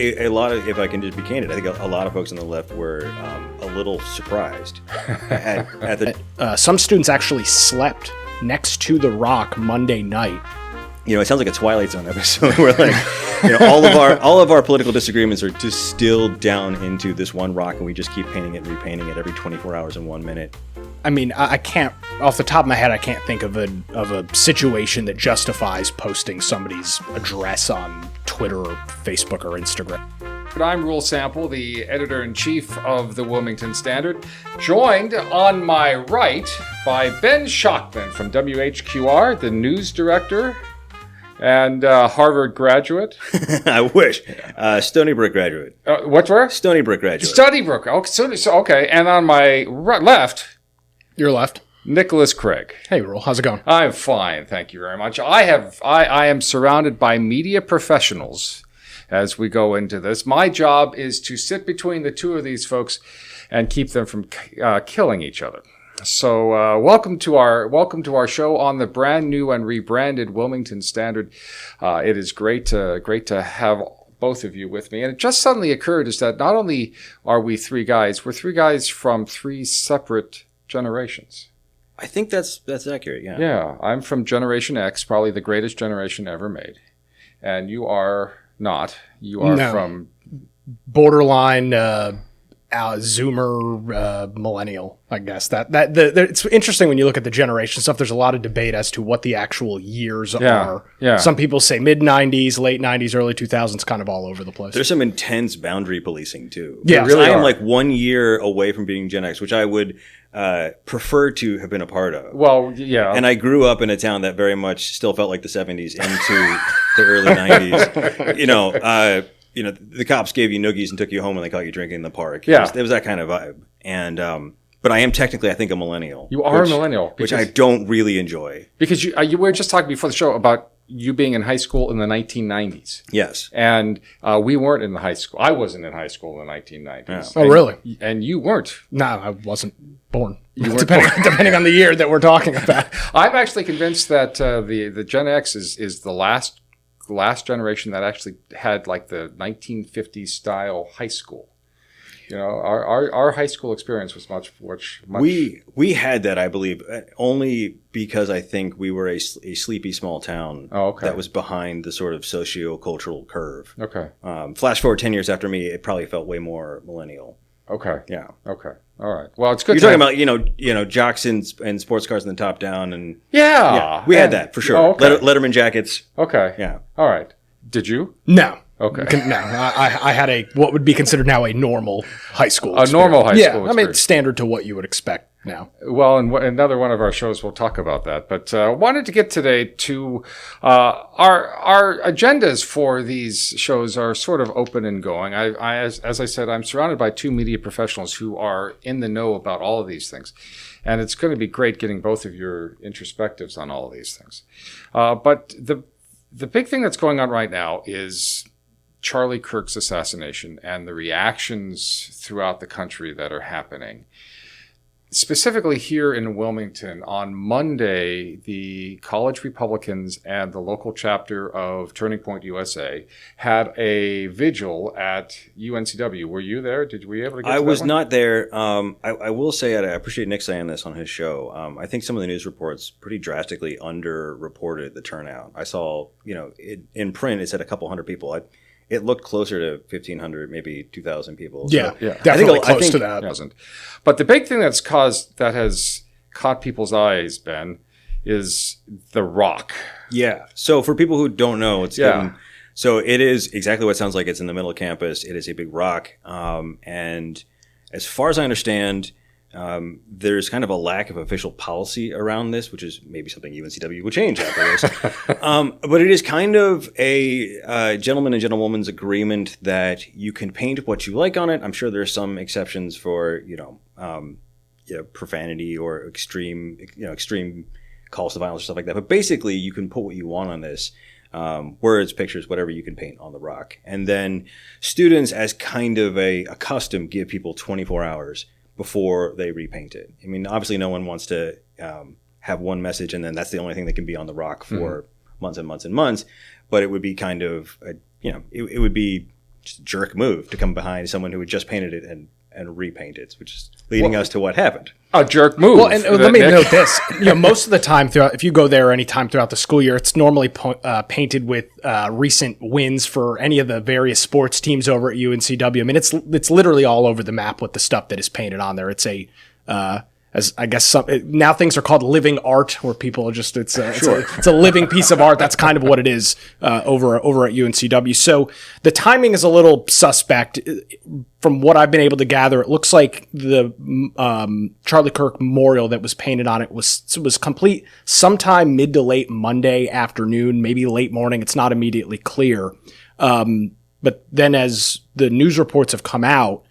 a lot of, if I can just be candid, I think a lot of folks on the left were a little surprised at the. Some students actually slept next to the rock Monday night. You know, it sounds like a Twilight Zone episode where, like, you know, all of our political disagreements are distilled down into this one rock, and we just keep painting it and repainting it every 24 hours and 1 minute. I mean, I can't, off the top of my head, I can't think of a situation that justifies posting somebody's address on Twitter or Facebook or Instagram. I'm Rule Sample, the editor-in-chief of the Wilmington Standard, joined on my right by Ben Schockman from WHQR, the news director and Harvard graduate. I wish. Stony Brook graduate. What were? Stony Brook graduate. Stony Brook. Okay. And on my left, Your left. Nicholas Craig. Hey, Rule. How's it going? I'm fine, thank you very much. I am surrounded by media professionals as we go into this. My job is to sit between the two of these folks and keep them from killing each other. So welcome to our show on the brand new and rebranded Wilmington Standard. It is great to have both of you with me. And it just suddenly occurred is that not only are we three guys, we're three guys from three separate generations. I think that's accurate, yeah. Yeah, I'm from Generation X, probably the greatest generation ever made. And you are not. You are from... Borderline Zoomer millennial, I guess. It's interesting when you look at the generation stuff. There's a lot of debate as to what the actual years are. Yeah. Some people say mid-90s, late 90s, early 2000s, kind of all over the place. There's some intense boundary policing, too. Yeah, really. I am like 1 year away from being Gen X, which I would prefer to have been a part of. Well, yeah. And I grew up in a town that very much still felt like the 70s into the early 90s. You know, the cops gave you noogies and took you home when they caught you drinking in the park. Yeah. It was that kind of vibe. And, but I am technically, I think, a millennial. You are a millennial. Which I don't really enjoy. Because you were just talking before the show about you being in high school in the 1990s. Yes. And we weren't in the high school. I wasn't in high school in the 1990s. Yeah. Oh, really? And you weren't. No, I wasn't born. You weren't depending on the year that we're talking about. I'm actually convinced that the Gen X is the last generation that actually had like the 1950s style high school. You know, our high school experience was much. We had that, I believe, only because I think we were a sleepy small town that was behind the sort of socio-cultural curve. Okay. Flash forward 10 years after me, it probably felt way more millennial. Okay. Yeah. Okay. All right. Well, it's good. You're talking about jocks and sports cars in the top down and we had that for sure. Oh, okay. Letterman jackets. Okay. Yeah. All right. Did you? No. Okay. No, I had what would be considered now a normal high school experience. A normal high school experience. I mean, standard to what you would expect now. Well, in another one of our shows, we'll talk about that. But wanted to get today to our agendas for these shows are sort of open and going. As I said, I'm surrounded by two media professionals who are in the know about all of these things. And it's going to be great getting both of your introspectives on all of these things. But the big thing that's going on right now is Charlie Kirk's assassination and the reactions throughout the country that are happening. Specifically here in Wilmington, on Monday, the college Republicans and the local chapter of Turning Point USA had a vigil at UNCW. Were you there? Were you able to get to that one? I was not there. I will say I appreciate Nick saying this on his show. I think some of the news reports pretty drastically underreported the turnout. I saw, in print, it said a couple hundred people. It looked closer to 1,500, maybe 2,000 people. Yeah, definitely close to that. Wasn't. But the big thing that has caught people's eyes, Ben, is the rock. Yeah. So for people who don't know, so it is exactly what it sounds like. It's in the middle of campus. It is a big rock. And as far as I understand, there's kind of a lack of official policy around this, which is maybe something UNCW will change after this. But it is kind of a gentleman and gentlewoman's agreement that you can paint what you like on it. I'm sure there are some exceptions for, profanity or extreme calls to violence or stuff like that. But basically, you can put what you want on this. Words, pictures, whatever you can paint on the rock. And then students, as kind of a custom, give people 24 hours before they repaint it. I mean, obviously no one wants to have one message and then that's the only thing that can be on the rock for months and months and months, but it would be kind of, it would be just a jerk move to come behind someone who had just painted it and repaint it, which is leading us to what happened. A jerk move. Well, and let me note this. Most of the time, if you go there any time throughout the school year, it's normally painted with recent wins for any of the various sports teams over at UNCW. I mean, it's literally all over the map with the stuff that is painted on there. It's a as I guess now things are called living art, where people are just it's a living piece of art. That's kind of what it is over at UNCW. So the timing is a little suspect. From what I've been able to gather, it looks like the Charlie Kirk memorial that was painted on it was complete sometime mid to late Monday afternoon, maybe late morning. It's not immediately clear. But then as the news reports have come out,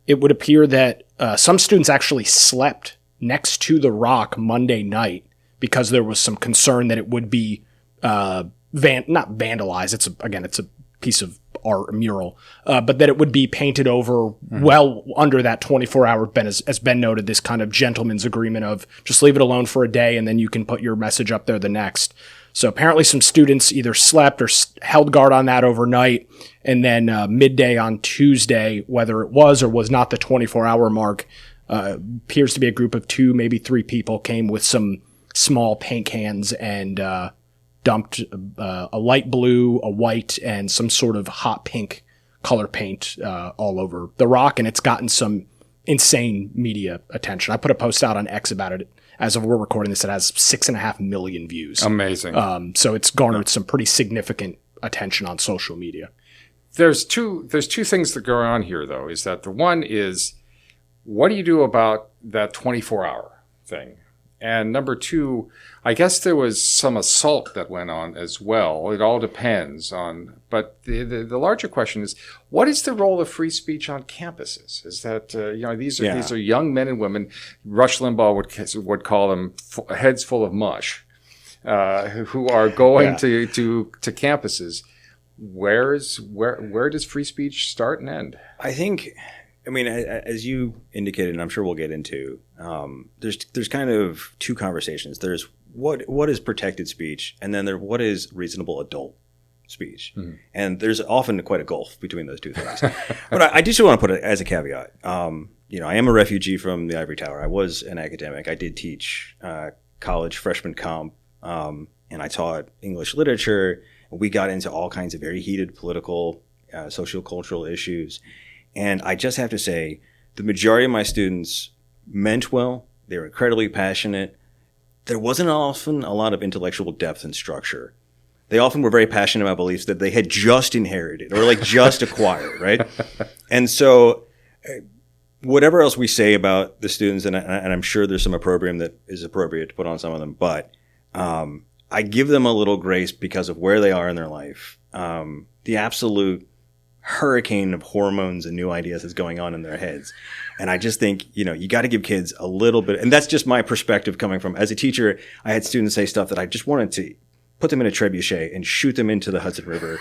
it would appear that some students actually slept next to the rock Monday night because there was some concern that it would be not vandalized. It's a piece of art, a mural, but that it would be painted over well under that 24-hour, as Ben noted, this kind of gentleman's agreement of just leave it alone for a day and then you can put your message up there the next. So apparently some students either slept or held guard on that overnight, and then midday on Tuesday, whether it was or was not the 24-hour mark, appears to be a group of 2, maybe 3 people came with some small paint cans and dumped a light blue, a white, and some sort of hot pink color paint all over the rock, and it's gotten some insane media attention. I put a post out on X about it. As of we're recording this, it has 6.5 million views. Amazing. So it's garnered some pretty significant attention on social media. There's two things that go on here, though. Is that the one is, what do you do about that 24-hour thing? And number two, I guess there was some assault that went on as well. It all depends on, but the larger question is, what is the role of free speech on campuses? Is that these are young men and women. Rush Limbaugh would call them heads full of mush, who are going to campuses. Where does free speech start and end? I mean, as you indicated, and I'm sure we'll get into, there's kind of two conversations. There's what is protected speech, and then what is reasonable adult speech. Mm-hmm. And there's often quite a gulf between those two things. But I do still want to put it as a caveat. I am a refugee from the Ivory Tower. I was an academic. I did teach college freshman comp, and I taught English literature. We got into all kinds of very heated political, sociocultural issues. And I just have to say, the majority of my students meant well. They were incredibly passionate. There wasn't often a lot of intellectual depth and structure. They often were very passionate about beliefs that they had just inherited or just acquired, right? And so whatever else we say about the students, and I'm sure there's some opprobrium that is appropriate to put on some of them, but I give them a little grace because of where they are in their life. The absolute hurricane of hormones and new ideas that's going on in their heads. And I just think, you got to give kids a little bit, and that's just my perspective coming from, as a teacher, I had students say stuff that I just wanted to put them in a trebuchet and shoot them into the Hudson River.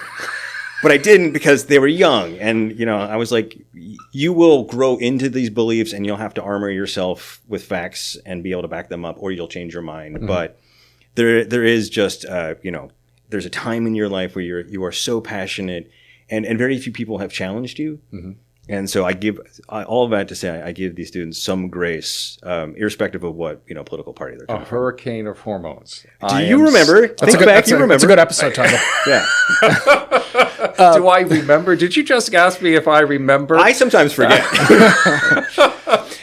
But I didn't, because they were young. And, I was like, you will grow into these beliefs and you'll have to armor yourself with facts and be able to back them up, or you'll change your mind. Mm-hmm. But there is just, there's a time in your life where you are so passionate, and very few people have challenged you. Mm-hmm. And so I give all of that to say I give these students some grace, irrespective of what political party they're coming from. A hurricane of hormones. Do you remember? Think back. You remember? That's a good episode title. Yeah. Do I remember? Did you just ask me if I remember? I sometimes forget.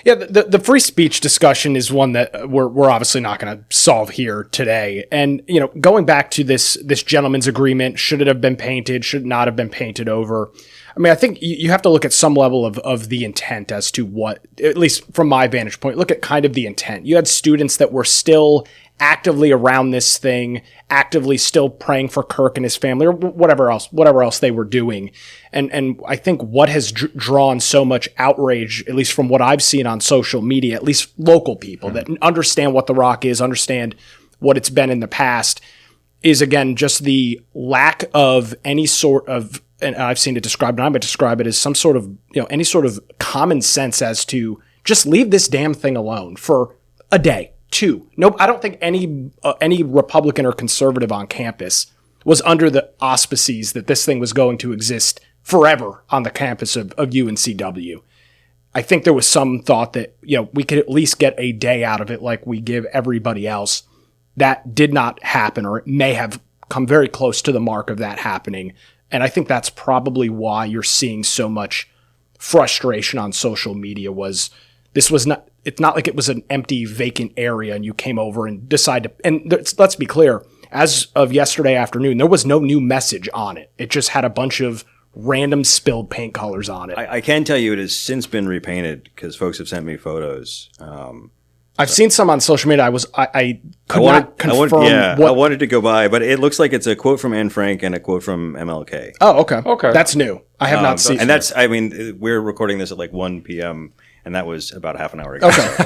Yeah, the free speech discussion is one that we're obviously not going to solve here today. And, going back to this gentleman's agreement, should it have been painted? Should it not have been painted over? I mean, I think you have to look at some level of the intent as to what, at least from my vantage point, look at kind of the intent. You had students that were still actively around this thing, actively still praying for Kirk and his family, or whatever else they were doing. And I think what has drawn so much outrage, at least from what I've seen on social media, at least local people that understand what the Rock is, understand what it's been in the past, is again just the lack of any sort of, and I've seen it described, and I'm going to describe it as some sort of, any sort of common sense as to just leave this damn thing alone for a day. 2. Nope. I don't think any Republican or conservative on campus was under the auspices that this thing was going to exist forever on the campus of UNCW. I think there was some thought that, we could at least get a day out of it like we give everybody else. That did not happen, or it may have come very close to the mark of that happening. And I think that's probably why you're seeing so much frustration on social media. It's not like it was an empty, vacant area and you came over and decided to, and let's be clear, as of yesterday afternoon, there was no new message on it. It just had a bunch of random spilled paint colors on it. I can tell you it has since been repainted because folks have sent me photos. I've seen some on social media. I could not confirm. I wanted to go by, but it looks like it's a quote from Anne Frank and a quote from MLK. Oh, okay. Okay. That's new. I have not seen it. We're recording this at like 1 p.m., and that was about half an hour ago. Okay.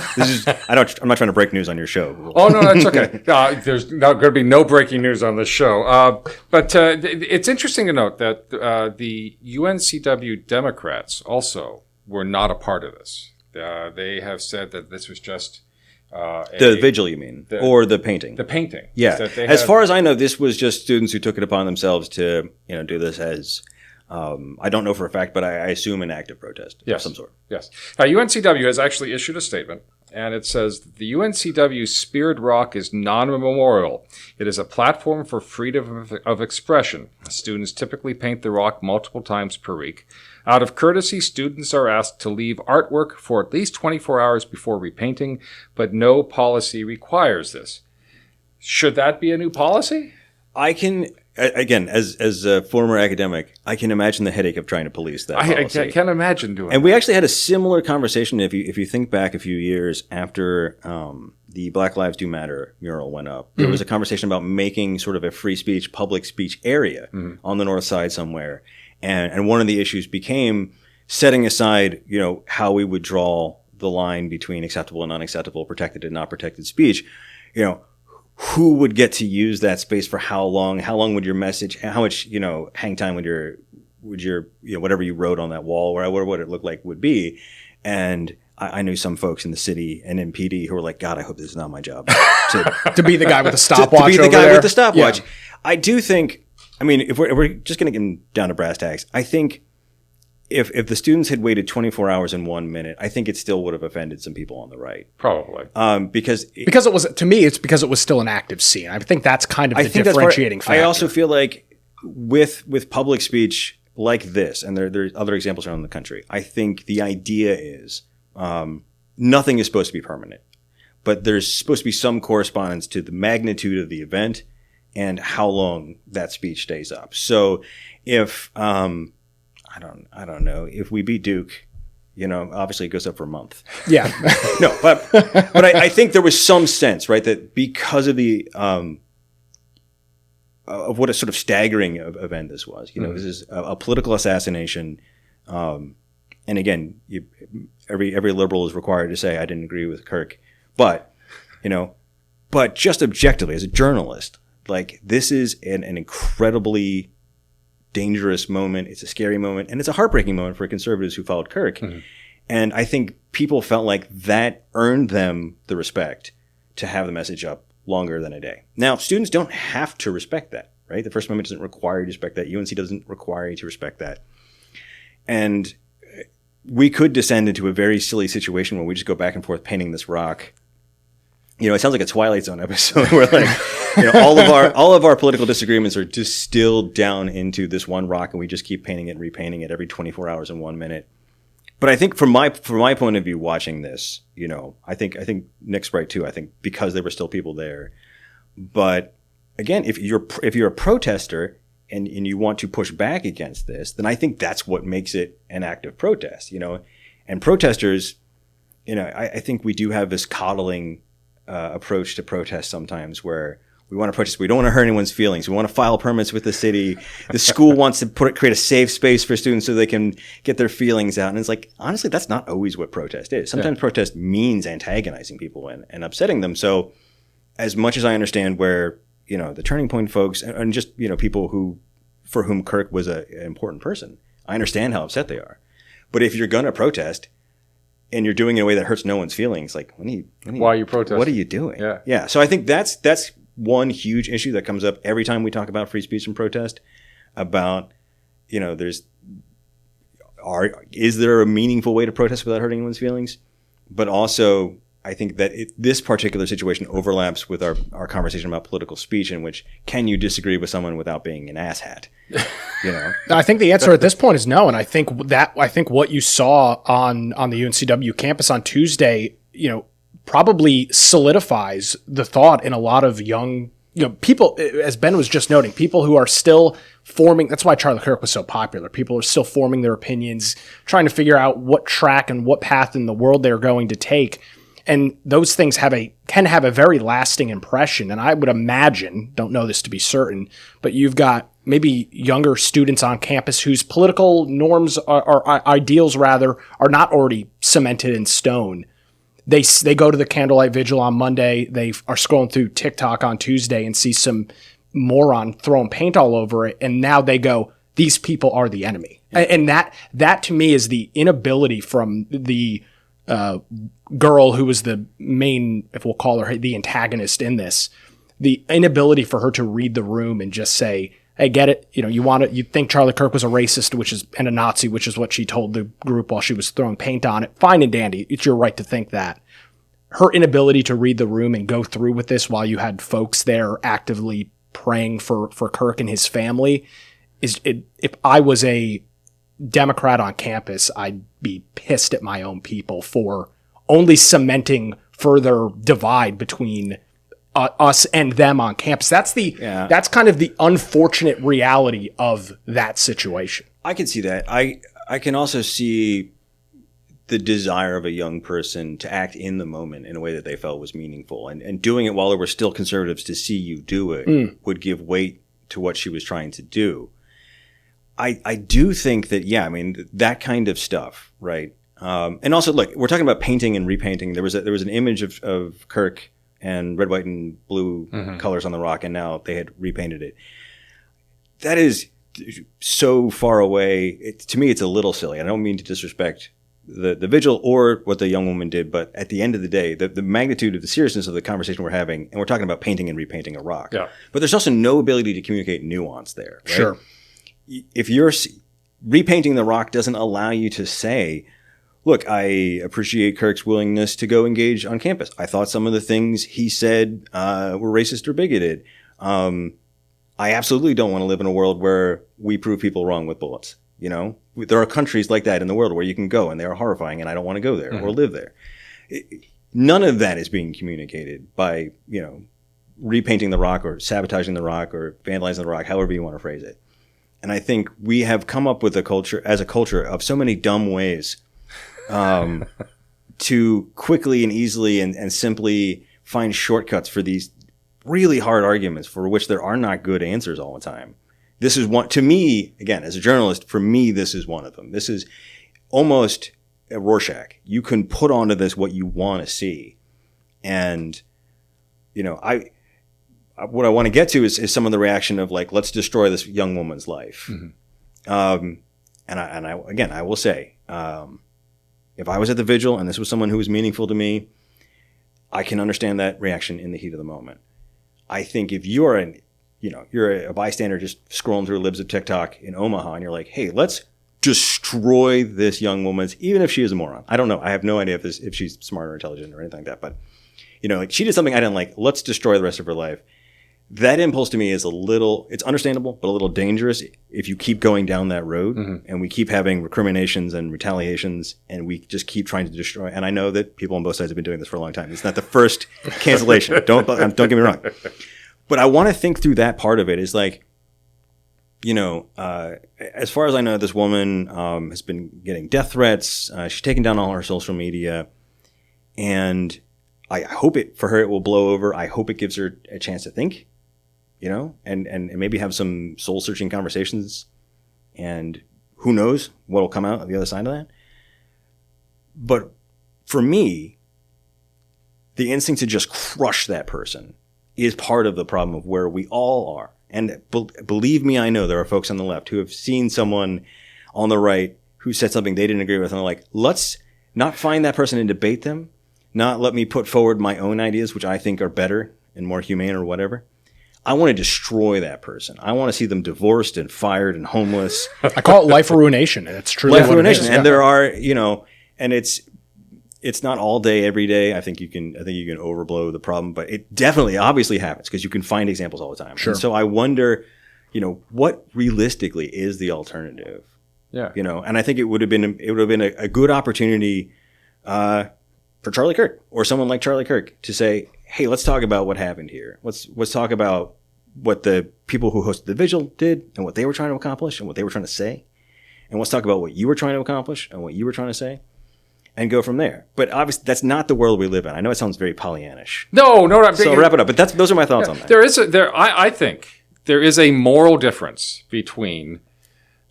I'm not trying to break news on your show. Oh, no, that's okay. There's not going to be no breaking news on this show. But it's interesting to note that the UNCW Democrats also were not a part of this. They have said that this was just... the vigil, you mean? Or the painting? The painting. Yeah. As far as I know, this was just students who took it upon themselves to do this as... I don't know for a fact, but I assume an active protest of some sort. Yes. Now, UNCW has actually issued a statement, and it says, the UNCW Speared Rock is non-memorial. It is a platform for freedom of expression. Students typically paint the rock multiple times per week. Out of courtesy, students are asked to leave artwork for at least 24 hours before repainting, but no policy requires this. Should that be a new policy? I can... Again, as a former academic, I can imagine the headache of trying to police that policy. I can imagine doing And we actually had a similar conversation, if you think back a few years after the Black Lives Do Matter mural went up. There was a conversation about making sort of a free speech, public speech area on the north side somewhere. And one of the issues became setting aside, how we would draw the line between acceptable and unacceptable, protected and not protected speech. Who would get to use that space for how long? How long would your message, how much, hang time would your whatever you wrote on that wall or what it looked like would be? And I knew some folks in the city and in PD who were like, God, I hope this is not my job. To be the guy with the stopwatch. To be the guy there. with the stopwatch. Yeah. I do think, if we're just going to get down to brass tacks, I think if the students had waited 24 hours and 1 minute, I think it still would have offended some people on the right. Probably. Because it was, to me, it's because it was still an active scene. I think that's kind of the differentiating factor. I also feel like with public speech like this, and there's other examples around the country, I think the idea is nothing is supposed to be permanent, but there's supposed to be some correspondence to the magnitude of the event and how long that speech stays up. So if... I don't know. If we beat Duke, obviously it goes up for a month. Yeah. No, but I think there was some sense, right, that because of the of what a sort of staggering event this was. This is a political assassination, and again, every liberal is required to say I didn't agree with Kirk, but just objectively as a journalist, like this is an incredibly dangerous moment. It's a scary moment, and it's a heartbreaking moment for conservatives who followed Kirk. Mm-hmm. And I think people felt like that earned them the respect to have the message up longer than a day. Now, students don't have to respect that, right? The First Amendment doesn't require you to respect that. UNC doesn't require you to respect that. And we could descend into a very silly situation where we just go back and forth painting this rock. It sounds like a Twilight Zone episode where all of our political disagreements are distilled down into this one rock, and we just keep painting it and repainting it every 24 hours and 1 minute. But I think from my point of view, watching this, I think Nick's right too. I think because there were still people there. But again, if you're a protester and you want to push back against this, then I think that's what makes it an active protest. And protesters, I think we do have this coddling approach to protest sometimes where we want to protest. We don't want to hurt anyone's feelings. We want to file permits with the city. The school wants to create a safe space for students so they can get their feelings out. And it's like, honestly, that's not always what protest is. Sometimes protest means antagonizing people and upsetting them. So as much as I understand where, the Turning Point folks and just, people for whom Kirk was an important person, I understand how upset they are. But if you're going to protest, and you're doing it in a way that hurts no one's feelings, like why are you protesting? What are you doing? Yeah. So I think that's one huge issue that comes up every time we talk about free speech and protest. About there's is there a meaningful way to protest without hurting anyone's feelings? But also, I think that this particular situation overlaps with our conversation about political speech, in which can you disagree with someone without being an asshat? You know, I think the answer at this point is no, and I think what you saw on the UNCW campus on Tuesday, probably solidifies the thought in a lot of young, people, as Ben was just noting, people who are still forming. That's why Charlie Kirk was so popular. People are still forming their opinions, trying to figure out what track and what path in the world they're going to take. And those things can have a very lasting impression. And I would imagine, don't know this to be certain, but you've got maybe younger students on campus whose political norms or ideals rather are not already cemented in stone. They go to the candlelight vigil on Monday. They are scrolling through TikTok on Tuesday and see some moron throwing paint all over it. And now they go, these people are the enemy. And that to me is the inability from the girl who was the main, if we'll call her the antagonist in this, the inability for her to read the room and just say, hey, get it. You think Charlie Kirk was a racist, and a Nazi, which is what she told the group while she was throwing paint on it. Fine and dandy. It's your right to think that. Her inability to read the room and go through with this while you had folks there actively praying for Kirk and his family if I was a Democrat on campus, I'd be pissed at my own people for only cementing further divide between us and them on campus. That's kind of the unfortunate reality of that situation. I can see that. I can also see the desire of a young person to act in the moment in a way that they felt was meaningful, and doing it while there were still conservatives to see you do it would give weight to what she was trying to do. I do think that, that kind of stuff, right? And also, look, we're talking about painting and repainting. There was an image of Kirk and red, white, and blue colors on the rock, and now they had repainted it. That is so far away. To me, it's a little silly. I don't mean to disrespect the vigil or what the young woman did, but at the end of the day, the magnitude of the seriousness of the conversation we're having, and we're talking about painting and repainting a rock. Yeah. But there's also no ability to communicate nuance there. Right? Sure. If you're repainting the rock doesn't allow you to say, look, I appreciate Kirk's willingness to go engage on campus. I thought some of the things he said were racist or bigoted. I absolutely don't want to live in a world where we prove people wrong with bullets. There are countries like that in the world where you can go and they are horrifying, and I don't want to go there or live there. None of that is being communicated by, repainting the rock or sabotaging the rock or vandalizing the rock, however you want to phrase it. And I think we have come up with a culture of so many dumb ways to quickly and easily and simply find shortcuts for these really hard arguments for which there are not good answers all the time. This is one, to me, again, as a journalist, for me, this is one of them. This is almost a Rorschach. You can put onto this what you want to see. And, what I want to get to is some of the reaction of like, let's destroy this young woman's life. And I will say, if I was at the vigil and this was someone who was meaningful to me, I can understand that reaction in the heat of the moment. I think if you're a bystander just scrolling through libs of TikTok in Omaha and you're like, hey, let's destroy this young woman's, even if she is a moron. I don't know. I have no idea if she's smart or intelligent or anything like that. But, she did something I didn't like. Let's destroy the rest of her life. That impulse to me is it's understandable, but a little dangerous if you keep going down that road and we keep having recriminations and retaliations and we just keep trying to destroy. And I know that people on both sides have been doing this for a long time. It's not the first cancellation. Don't get me wrong. But I want to think through that part of it is like, as far as I know, this woman has been getting death threats. She's taken down all her social media. And I hope for her it will blow over. I hope it gives her a chance to think. And maybe have some soul-searching conversations, and who knows what will come out of the other side of that. But for me, the instinct to just crush that person is part of the problem of where we all are. And believe me, I know there are folks on the left who have seen someone on the right who said something they didn't agree with, and they're like, let's not find that person and debate them, not let me put forward my own ideas, which I think are better and more humane or whatever. I want to destroy that person. I want to see them divorced and fired and homeless. I call it life ruination. And it's truly life ruination. And there are, and it's not all day, every day. I think you can overblow the problem, but it definitely obviously happens because you can find examples all the time. Sure. And so I wonder, what realistically is the alternative? Yeah. And I think it would have been a good opportunity for Charlie Kirk or someone like Charlie Kirk to say, hey, let's talk about what happened here. Let's talk about what the people who hosted the vigil did and what they were trying to accomplish and what they were trying to say. And let's talk about what you were trying to accomplish and what you were trying to say and go from there. But obviously, that's not the world we live in. I know it sounds very Pollyannish. No. So wrap it up. But those are my thoughts on that. I think there is a moral difference between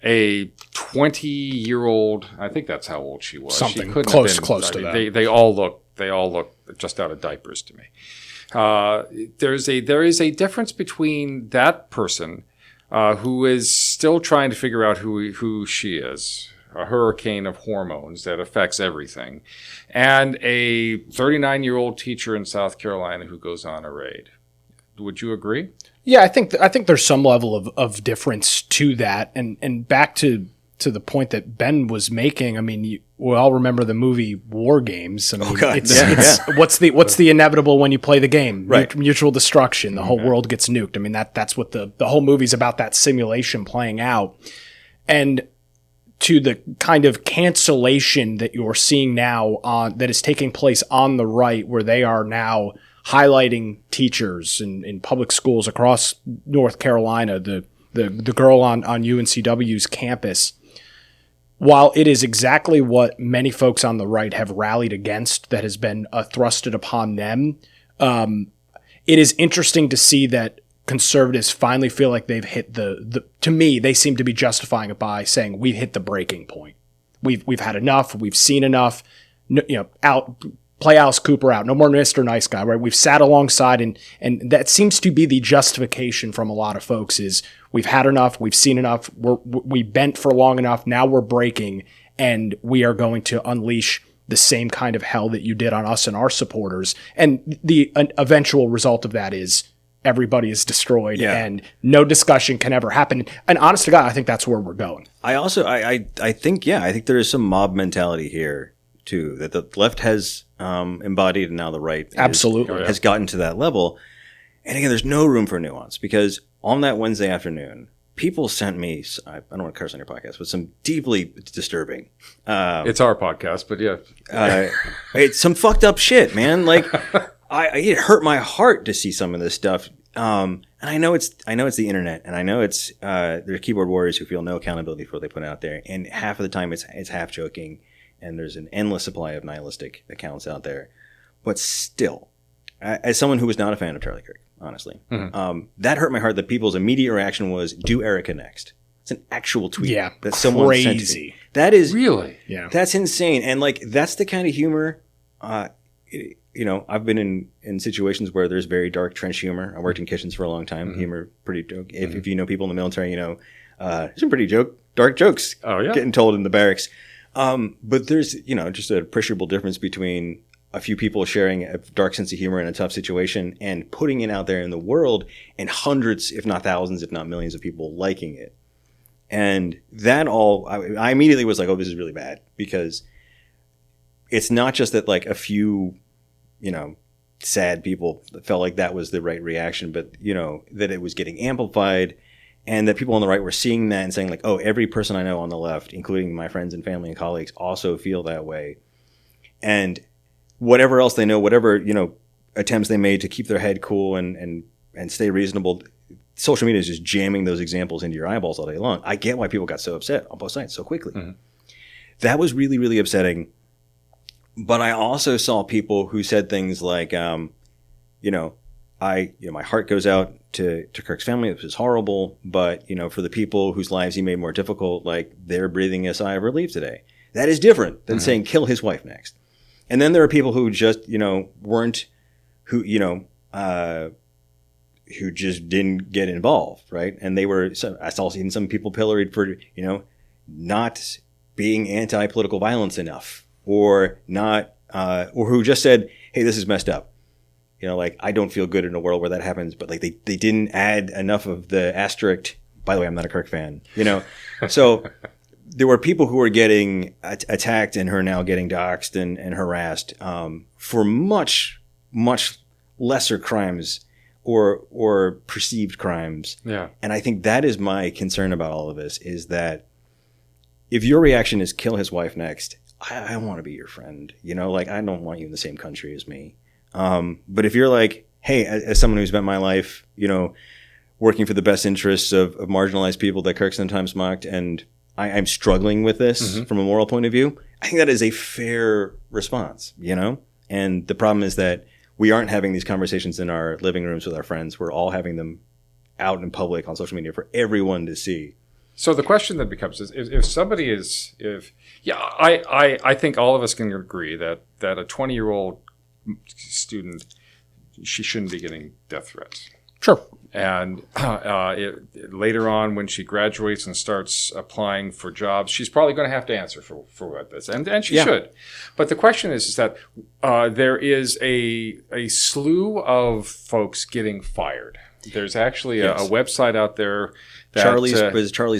a 20-year-old, I think that's how old she was. Something she close to that. They all look just out of diapers to me. There is a difference between that person who is still trying to figure out who she is, a hurricane of hormones that affects everything, and a 39-year-old teacher in South Carolina who goes on a raid. Would you agree? Yeah, I think there's some level of difference to that, and back to the point that Ben was making. I mean, we all remember the movie War Games. I mean, what's the inevitable when you play the game? Right. Mutual destruction. The whole world gets nuked. I mean, that's what the whole movie's about, that simulation playing out. And to the kind of cancellation that you're seeing now that is taking place on the right, where they are now highlighting teachers in public schools across North Carolina, the girl on UNCW's campus. While it is exactly what many folks on the right have rallied against, that has been thrusted upon them, it is interesting to see that conservatives finally feel like they've hit to me, they seem to be justifying it by saying we've hit the breaking point. We've had enough. We've seen enough. Out. Play Alice Cooper out. No more Mr. Nice Guy, right? We've sat alongside, and that seems to be the justification from a lot of folks is we've had enough, we've seen enough, we bent for long enough, now we're breaking, and we are going to unleash the same kind of hell that you did on us and our supporters. And the eventual result of that is everybody is destroyed and no discussion can ever happen. And honest to God, I think that's where we're going. I think there is some mob mentality here too, that the left has embodied, and now the right absolutely has gotten to that level. And again, there's no room for nuance, because on that Wednesday afternoon, people sent me, I don't want to curse on your podcast, but some deeply disturbing. It's our podcast, but yeah. It's some fucked up shit, man. Like, it hurt my heart to see some of this stuff. And I know it's the internet, and I know it's there are keyboard warriors who feel no accountability for what they put out there, and half of the time it's half joking. And there's an endless supply of nihilistic accounts out there. But still, as someone who was not a fan of Charlie Kirk, honestly, that hurt my heart that people's immediate reaction was, do Erica next. It's an actual tweet that someone sent to me. That is... Really? Yeah. That's insane. And, that's the kind of humor... I've been in situations where there's very dark trench humor. I worked in kitchens for a long time. Humor, pretty... If you know people in the military, there's some pretty dark jokes getting told in the barracks. But there's, just an appreciable difference between a few people sharing a dark sense of humor in a tough situation and putting it out there in the world, and hundreds, if not thousands, if not millions of people liking it. And that all, I immediately was like, oh, this is really bad, because it's not just that a few, sad people felt like that was the right reaction, but, that it was getting amplified. And that people on the right were seeing that and saying oh, every person I know on the left, including my friends and family and colleagues, also feel that way. And whatever else they know, whatever, attempts they made to keep their head cool and stay reasonable, social media is just jamming those examples into your eyeballs all day long. I get why people got so upset on both sides so quickly. Mm-hmm. That was really, really upsetting. But I also saw people who said things like, my heart goes out to Kirk's family. This is horrible, but for the people whose lives he made more difficult, they're breathing a sigh of relief today. That is different than saying kill his wife next. And then there are people who just weren't, who just didn't get involved, right? And they were. I saw some people pilloried for not being anti-political violence enough, or not, or who just said, "Hey, this is messed up." Like I don't feel good in a world where that happens, but like they didn't add enough of the asterisk. By the way, I'm not a Kirk fan, So there were people who were getting attacked and who are now getting doxxed and harassed for much, much lesser crimes or perceived crimes. Yeah. And I think that is my concern about all of this, is that if your reaction is kill his wife next, I want to be your friend. Like I don't want you in the same country as me. But if you're like, hey, as someone who's spent my life, working for the best interests of marginalized people that Kirk sometimes mocked, and I'm struggling with this from a moral point of view, I think that is a fair response, And the problem is that we aren't having these conversations in our living rooms with our friends. We're all having them out in public on social media for everyone to see. So the question that becomes is if somebody is I think all of us can agree that a 20-year-old student, she shouldn't be getting death threats. Sure. And later on, when she graduates and starts applying for jobs, she's probably going to have to answer for what this, and she should. But the question is that there is a slew of folks getting fired. There's actually a website out there that Charlie's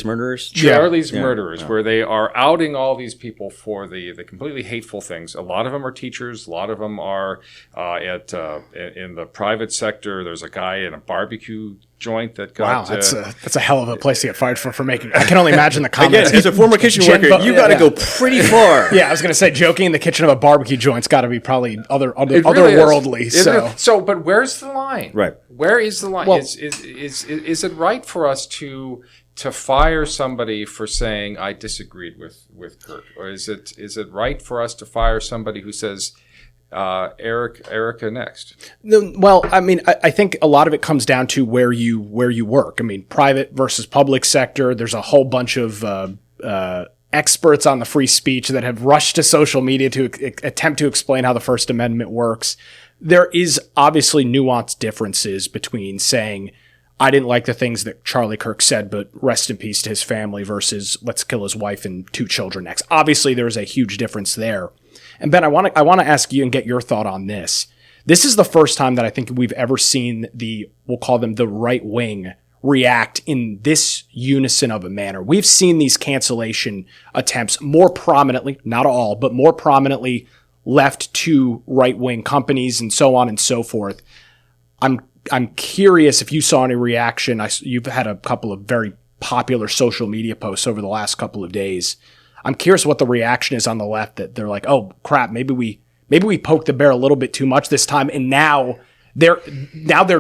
Murderers? Charlie's Murderers, where they are outing all these people for the completely hateful things. A lot of them are teachers. A lot of them are in the private sector. There's a guy in a barbecue joint that got... Wow, that's a hell of a place to get fired for making... I can only imagine the comments. Again, as a former kitchen worker, you got to go pretty far. Yeah, I was going to say, joking in the kitchen of a barbecue joint's got to be probably otherworldly. But where's the line? Right. Where is the line? Well, is it right for us to fire somebody for saying I disagreed with Kirk, or is it right for us to fire somebody who says Erica next? Well, I mean, I think a lot of it comes down to where you work. I mean, private versus public sector. There's a whole bunch of experts on the free speech that have rushed to social media to attempt to explain how the First Amendment works. There is obviously nuanced differences between saying, I didn't like the things that Charlie Kirk said, but rest in peace to his family, versus let's kill his wife and 2 children next. Obviously, there's a huge difference there. And Ben, I want to ask you and get your thought on this. This is the first time that I think we've ever seen we'll call them the right wing, react in this unison of a manner. We've seen these cancellation attempts more prominently, not all, but more prominently left to right-wing companies and so on and so forth. I'm curious if you saw any reaction. You've had a couple of very popular social media posts over the last couple of days. I'm curious what the reaction is on the left, that they're like, oh crap, maybe we poked the bear a little bit too much this time, and now they're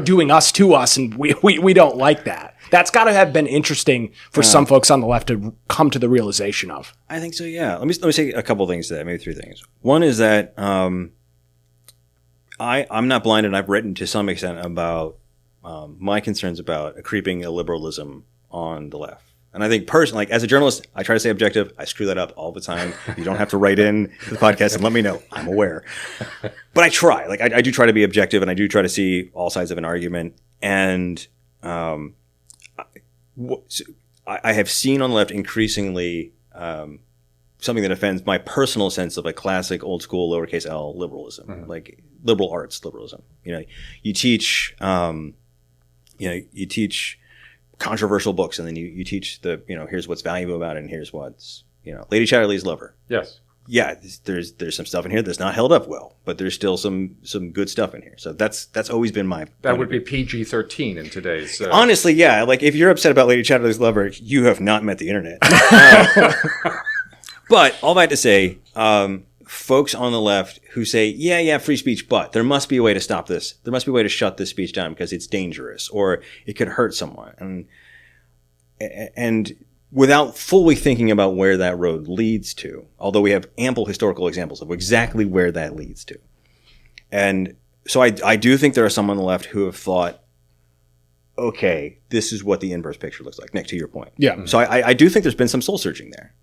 doing us to us, and we don't like that. That's got to have been interesting for some folks on the left to come to the realization of. I think so, yeah. Let me say a couple of things to that, maybe 3 things. One is that I'm not blind, and I've written to some extent about my concerns about a creeping illiberalism on the left. And I think personally, like as a journalist, I try to stay objective. I screw that up all the time. You don't have to write in to the podcast and let me know. I'm aware. But I try. Like I do try to be objective, and I do try to see all sides of an argument. And I have seen on the left increasingly something that offends my personal sense of like classic old school lowercase l liberalism, like liberal arts liberalism. You teach controversial books, and then you teach here's what's valuable about it, and here's what's Lady Chatterley's Lover. Yes. Yeah, there's some stuff in here that's not held up well, but there's still some good stuff in here. So that's always been my. That would be PG-13 in today's. Honestly, yeah. Like if you're upset about Lady Chatterley's Lover, you have not met the internet. But all that to say, folks on the left who say, yeah, free speech, but there must be a way to stop this. There must be a way to shut this speech down because it's dangerous or it could hurt someone, and without fully thinking about where that road leads to, although we have ample historical examples of exactly where that leads to. And so I do think there are some on the left who have thought, okay, this is what the inverse picture looks like. Nick, to your point. Yeah. So I do think there's been some soul searching there,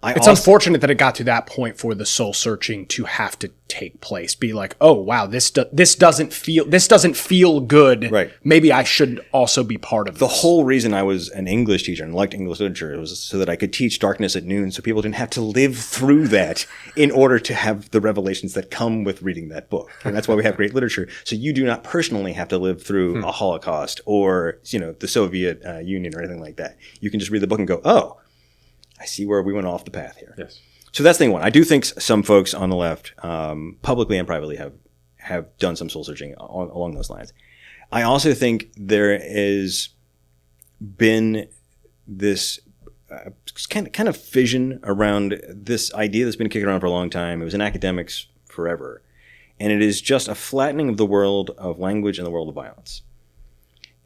It's unfortunate that it got to that point for the soul searching to have to take place. Be like, oh wow, this doesn't feel good. Right. Maybe I should also be part of the this. whole reason I was an English teacher and liked English literature was so that I could teach darkness at noon, so people didn't have to live through that in order to have the revelations that come with reading that book. And that's why we have great literature. So you do not personally have to live through a Holocaust or the Soviet Union or anything like that. You can just read the book and go, oh, I see where we went off the path here. Yes. So that's thing one. I do think some folks on the left, publicly and privately, have done some soul searching along those lines. I also think there has been this kind of fission around this idea that's been kicking around for a long time. It was in academics forever. And it is just a flattening of the world of language and the world of violence.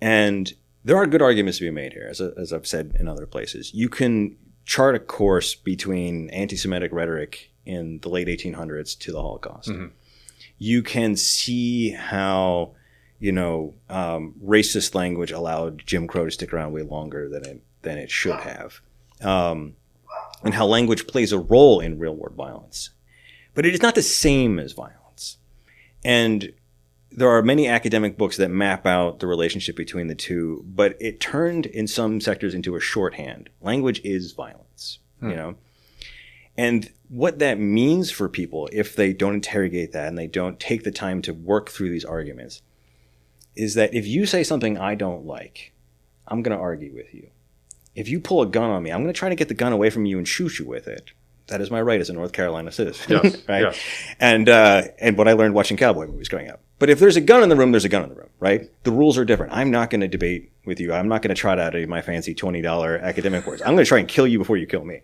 And there are good arguments to be made here, as I've said in other places. You can chart a course between anti-Semitic rhetoric in the late 1800s to the Holocaust. Mm-hmm. You can see how, racist language allowed Jim Crow to stick around way longer than it should have, and how language plays a role in real-world violence. But it is not the same as violence. And there are many academic books that map out the relationship between the two, but it turned in some sectors into a shorthand. Language is violence, And what that means for people, if they don't interrogate that and they don't take the time to work through these arguments, is that if you say something I don't like, I'm going to argue with you. If you pull a gun on me, I'm going to try to get the gun away from you and shoot you with it. That is my right as a North Carolina citizen. Yes, right? Yes. And what I learned watching cowboy movies growing up. But if there's a gun in the room, there's a gun in the room, right? The rules are different. I'm not going to debate with you. I'm not going to trot out my fancy $20 academic words. I'm going to try and kill you before you kill me.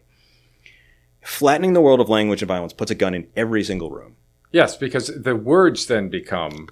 Flattening the world of language and violence puts a gun in every single room. Yes, because the words then become...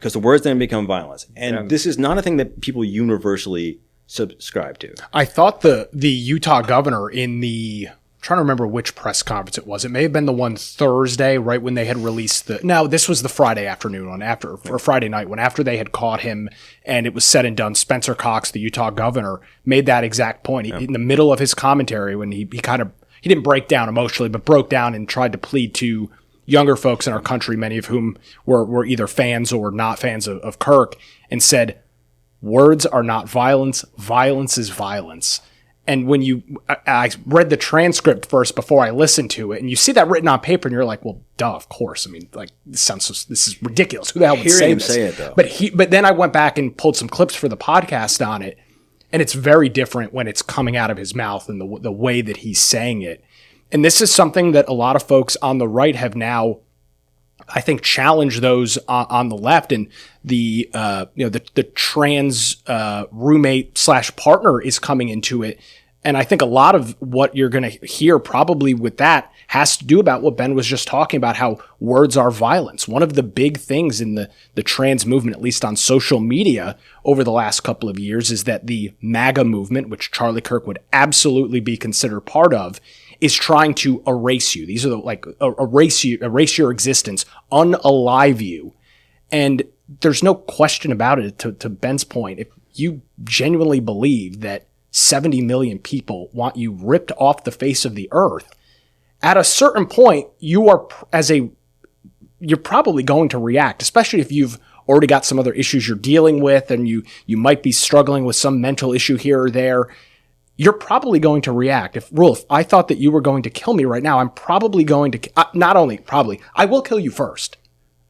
violence. And this is not a thing that people universally subscribe to. I thought the Utah governor in the... I'm trying to remember which press conference it was. It may have been the one Thursday, right when they had released the... No, this was the Friday afternoon or Friday night after they had caught him and it was said and done. Spencer Cox, the Utah governor, made that exact point. In the middle of his commentary when he didn't break down emotionally, but broke down and tried to plead to younger folks in our country, many of whom were either fans or not fans of Kirk, and said, words are not violence. Violence is violence. And when I read the transcript first before I listened to it, and you see that written on paper, and you're like, well, duh, of course. I mean, like, this is ridiculous. Who the hell would say this? Hearing him say it, though. But then I went back and pulled some clips for the podcast on it, and it's very different when it's coming out of his mouth and the way that he's saying it. And this is something that a lot of folks on the right have now, I think, challenged those on the left, and the trans roommate / partner is coming into it. And I think a lot of what you're going to hear probably with that has to do about what Ben was just talking about, how words are violence. One of the big things in the trans movement, at least on social media over the last couple of years, is that the MAGA movement, which Charlie Kirk would absolutely be considered part of, is trying to erase you. These are erase your existence, unalive you. And there's no question about it, to Ben's point. If you genuinely believe that 70 million people want you ripped off the face of the earth, at a certain point, you're probably going to react, especially if you've already got some other issues you're dealing with and you might be struggling with some mental issue here or there. You're probably going to react. If I thought that you were going to kill me right now, I'm probably going to, not only probably, I will kill you first.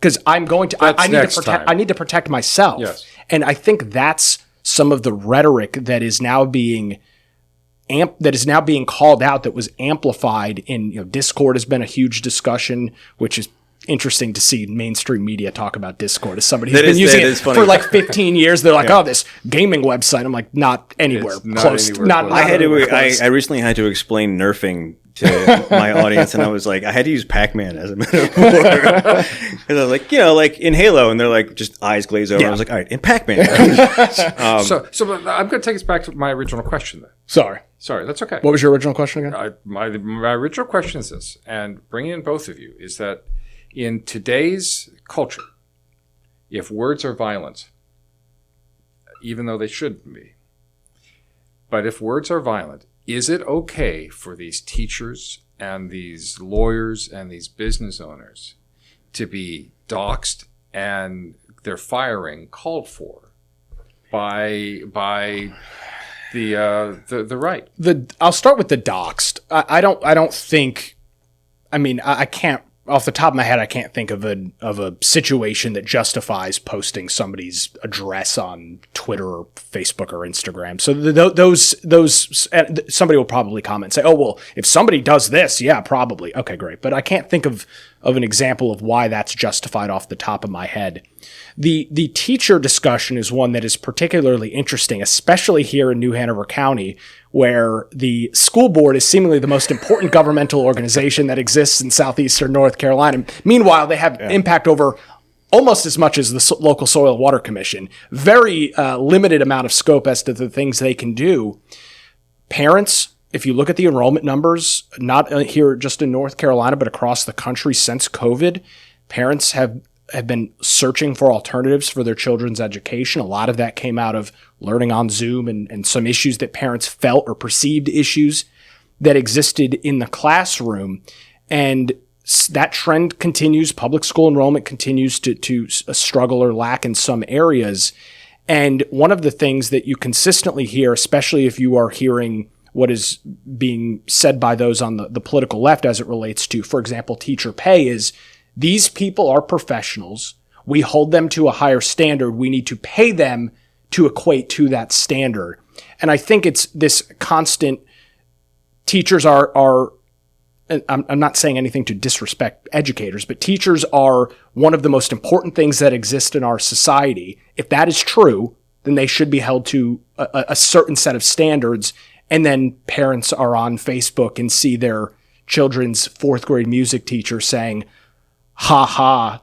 Because I'm going to, I need to protect myself. Yes. And I think that's some of the rhetoric that is now being called out, that was amplified in, Discord has been a huge discussion, which is interesting to see mainstream media talk about Discord as somebody who's been using it for like 15 years. They're like, oh, this gaming website. I'm like, not anywhere close. I recently had to explain nerfing to my audience, and I was like, I had to use Pac-Man as a metaphor. And I was like, like in Halo, and they're like, just eyes glaze over. Yeah. I was like, all right, in Pac-Man. So I'm going to take us back to my original question then. Sorry, that's okay. What was your original question again? My original question is this, and bringing in both of you, is that in today's culture, if words are violent, even though they shouldn't be, but if words are violent, is it okay for these teachers and these lawyers and these business owners to be doxxed and their firing called for by the right. I'll start with the doxed. I don't think. I mean, I can't off the top of my head. I can't think of a situation that justifies posting somebody's address on Twitter or Facebook or Instagram. So those somebody will probably comment and say, "Oh well, if somebody does this, yeah, probably." Okay, great. But I can't think of an example of why that's justified off the top of my head. The teacher discussion is one that is particularly interesting, especially here in New Hanover County, where the school board is seemingly the most important governmental organization that exists in southeastern North Carolina. Meanwhile, they have impact over almost as much as the local Soil and Water Commission. Very limited amount of scope as to the things they can do. Parents, if you look at the enrollment numbers, not here just in North Carolina, but across the country since COVID, parents have been searching for alternatives for their children's education. A lot of that came out of learning on Zoom and some issues that parents felt or perceived issues that existed in the classroom. And that trend continues. Public school enrollment continues to struggle or lack in some areas. And one of the things that you consistently hear, especially if you are hearing what is being said by those on the political left as it relates to, for example, teacher pay, is these people are professionals. We hold them to a higher standard. We need to pay them to equate to that standard. And I think it's this constant, teachers are I'm not saying anything to disrespect educators, but teachers are one of the most important things that exist in our society. If that is true, then they should be held to a certain set of standards. And then parents are on Facebook and see their children's fourth grade music teacher saying, "Ha ha,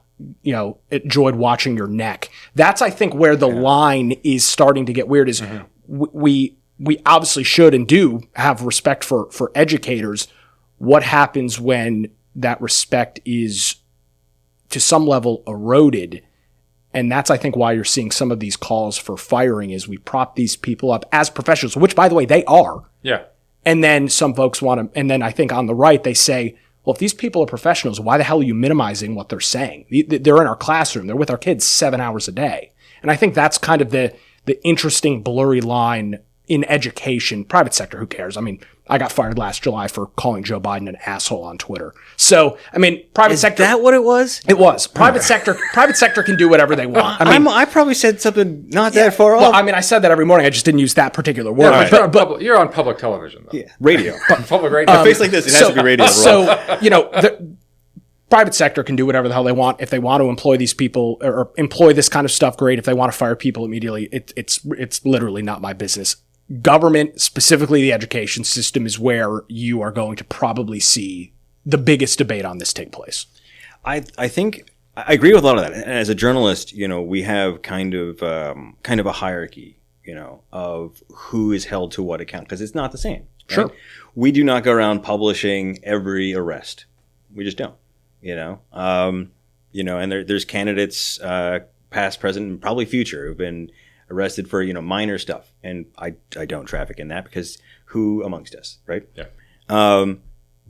enjoyed watching your neck." That's, I think, where the line is starting to get weird. Is we obviously should and do have respect for educators. What happens when that respect is to some level eroded? And that's, I think, why you're seeing some of these calls for firing, is we prop these people up as professionals, which, by the way, they are. Yeah. And then some folks want to, and then I think on the right, they say, well, if these people are professionals, why the hell are you minimizing what they're saying? They're in our classroom. They're with our kids 7 hours a day. And I think that's kind of the interesting blurry line in education. Private sector, who cares? I mean, I got fired last July for calling Joe Biden an asshole on Twitter. So, I mean, private sector. Is that what it was? It was. Private sector can do whatever they want. I mean, I probably said something not that far off. Well, I mean, I said that every morning. I just didn't use that particular word. Yeah, but you're on public television, though. Yeah, radio. Public radio. A face like this, it has to be radio. So, the private sector can do whatever the hell they want. If they want to employ these people or employ this kind of stuff, great. If they want to fire people immediately, it's literally not my business. Government, specifically the education system, is where you are going to probably see the biggest debate on this take place. I think I agree with a lot of that. And as a journalist, we have kind of a hierarchy, of who is held to what account, because it's not the same. Right? Sure. We do not go around publishing every arrest. We just don't. And there's candidates, past, present, and probably future, who've been arrested for minor stuff, and I don't traffic in that, because who amongst us, right? Yeah.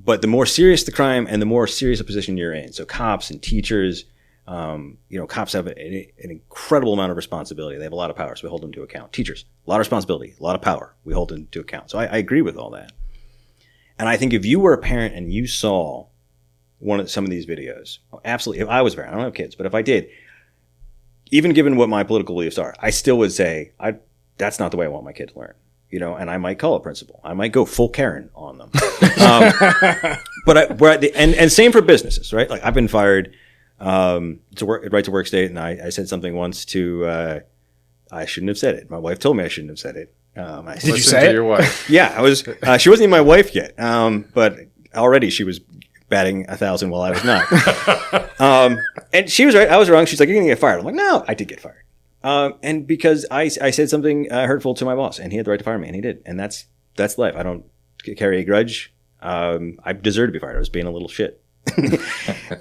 But the more serious the crime and the more serious a position you're in, so cops and teachers, cops have an incredible amount of responsibility. They have a lot of power, so we hold them to account. Teachers, a lot of responsibility, a lot of power. We hold them to account. So I agree with all that. And I think if you were a parent and you saw some of these videos, absolutely. If I was a parent, I don't have kids, but if I did, even given what my political beliefs are, I still would say that's not the way I want my kid to learn. And I might call a principal. I might go full Karen on them. And same for businesses, right? Like, I've been fired right to work state, and I said something once to I shouldn't have said it. My wife told me I shouldn't have said it. Did you say it? Your wife? Yeah, I was. She wasn't even my wife yet, but already she was batting 1,000 while I was not. And she was right. I was wrong. She's like, "You're going to get fired." I'm like, "No, I did get fired." And because I said something hurtful to my boss, and he had the right to fire me, and he did. And that's life. I don't carry a grudge. I deserve to be fired. I was being a little shit.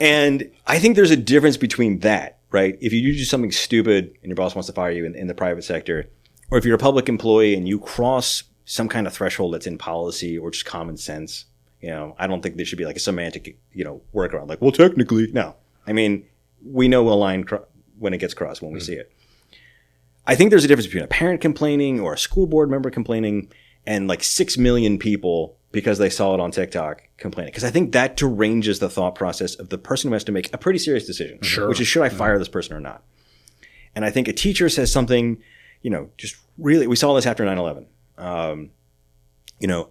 And I think there's a difference between that, right? If you do something stupid and your boss wants to fire you in the private sector, or if you're a public employee and you cross some kind of threshold that's in policy or just common sense, I don't think there should be like a semantic, workaround. Like, well, technically, no. I mean, we know a line when it gets crossed when we see it. I think there's a difference between a parent complaining or a school board member complaining and like 6 million people because they saw it on TikTok complaining. Because I think that deranges the thought process of the person who has to make a pretty serious decision, which is, should I fire this person or not? And I think a teacher says something, just really, we saw this after 9/11.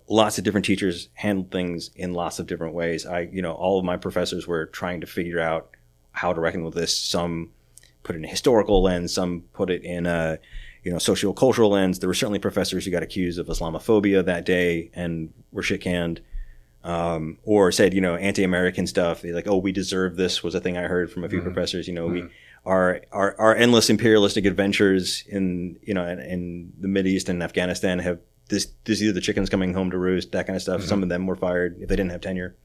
Lots of different teachers handled things in lots of different ways. All of my professors were trying to figure out how to reckon with this. Some put it in a historical lens, some put it in a, socio-cultural lens. There were certainly professors who got accused of Islamophobia that day and were shit-canned, or said, anti-American stuff. They're like, oh, we deserve this was a thing I heard from a few professors. Our endless imperialistic adventures in the Mideast and Afghanistan have this either the chickens coming home to roost, that kind of stuff. Some of them were fired if they didn't have tenure.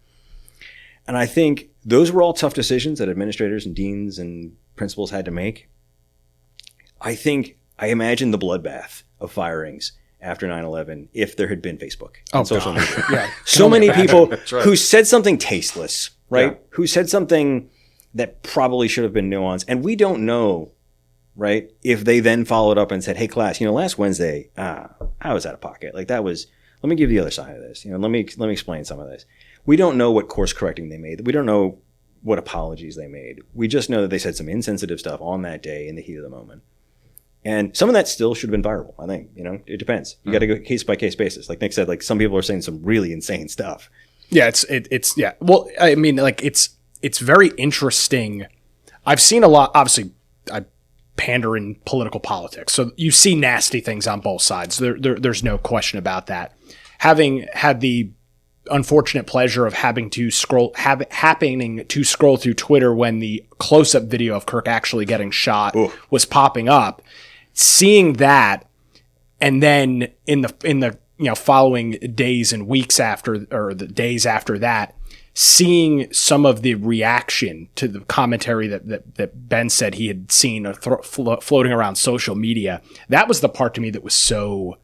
And I think those were all tough decisions that administrators and deans and principals had to make. I imagine the bloodbath of firings after 9/11 if there had been Facebook and social media. Yeah. So many people right. who said something tasteless, right? Yeah. Who said something that probably should have been nuanced. And we don't know, right, if they then followed up and said, hey, class, last Wednesday, I was out of pocket. Like that was, let me give you the other side of this. Let me explain some of this. We don't know what course correcting they made. We don't know what apologies they made. We just know that they said some insensitive stuff on that day in the heat of the moment. And some of that still should have been viral, I think. It depends. You got to go case by case basis. Like Nick said, like some people are saying some really insane stuff. Yeah, it's yeah. Well, I mean, like it's very interesting. I've seen a lot. Obviously, I pander in political politics, so you see nasty things on both sides. There's no question about that. Having had the unfortunate pleasure of happening to scroll through Twitter when the close-up video of Kirk actually getting shot was popping up, seeing that, and then in the following days and weeks after, or the days after that, seeing some of the reaction to the commentary that Ben said he had seen floating around social media, that was the part to me that was so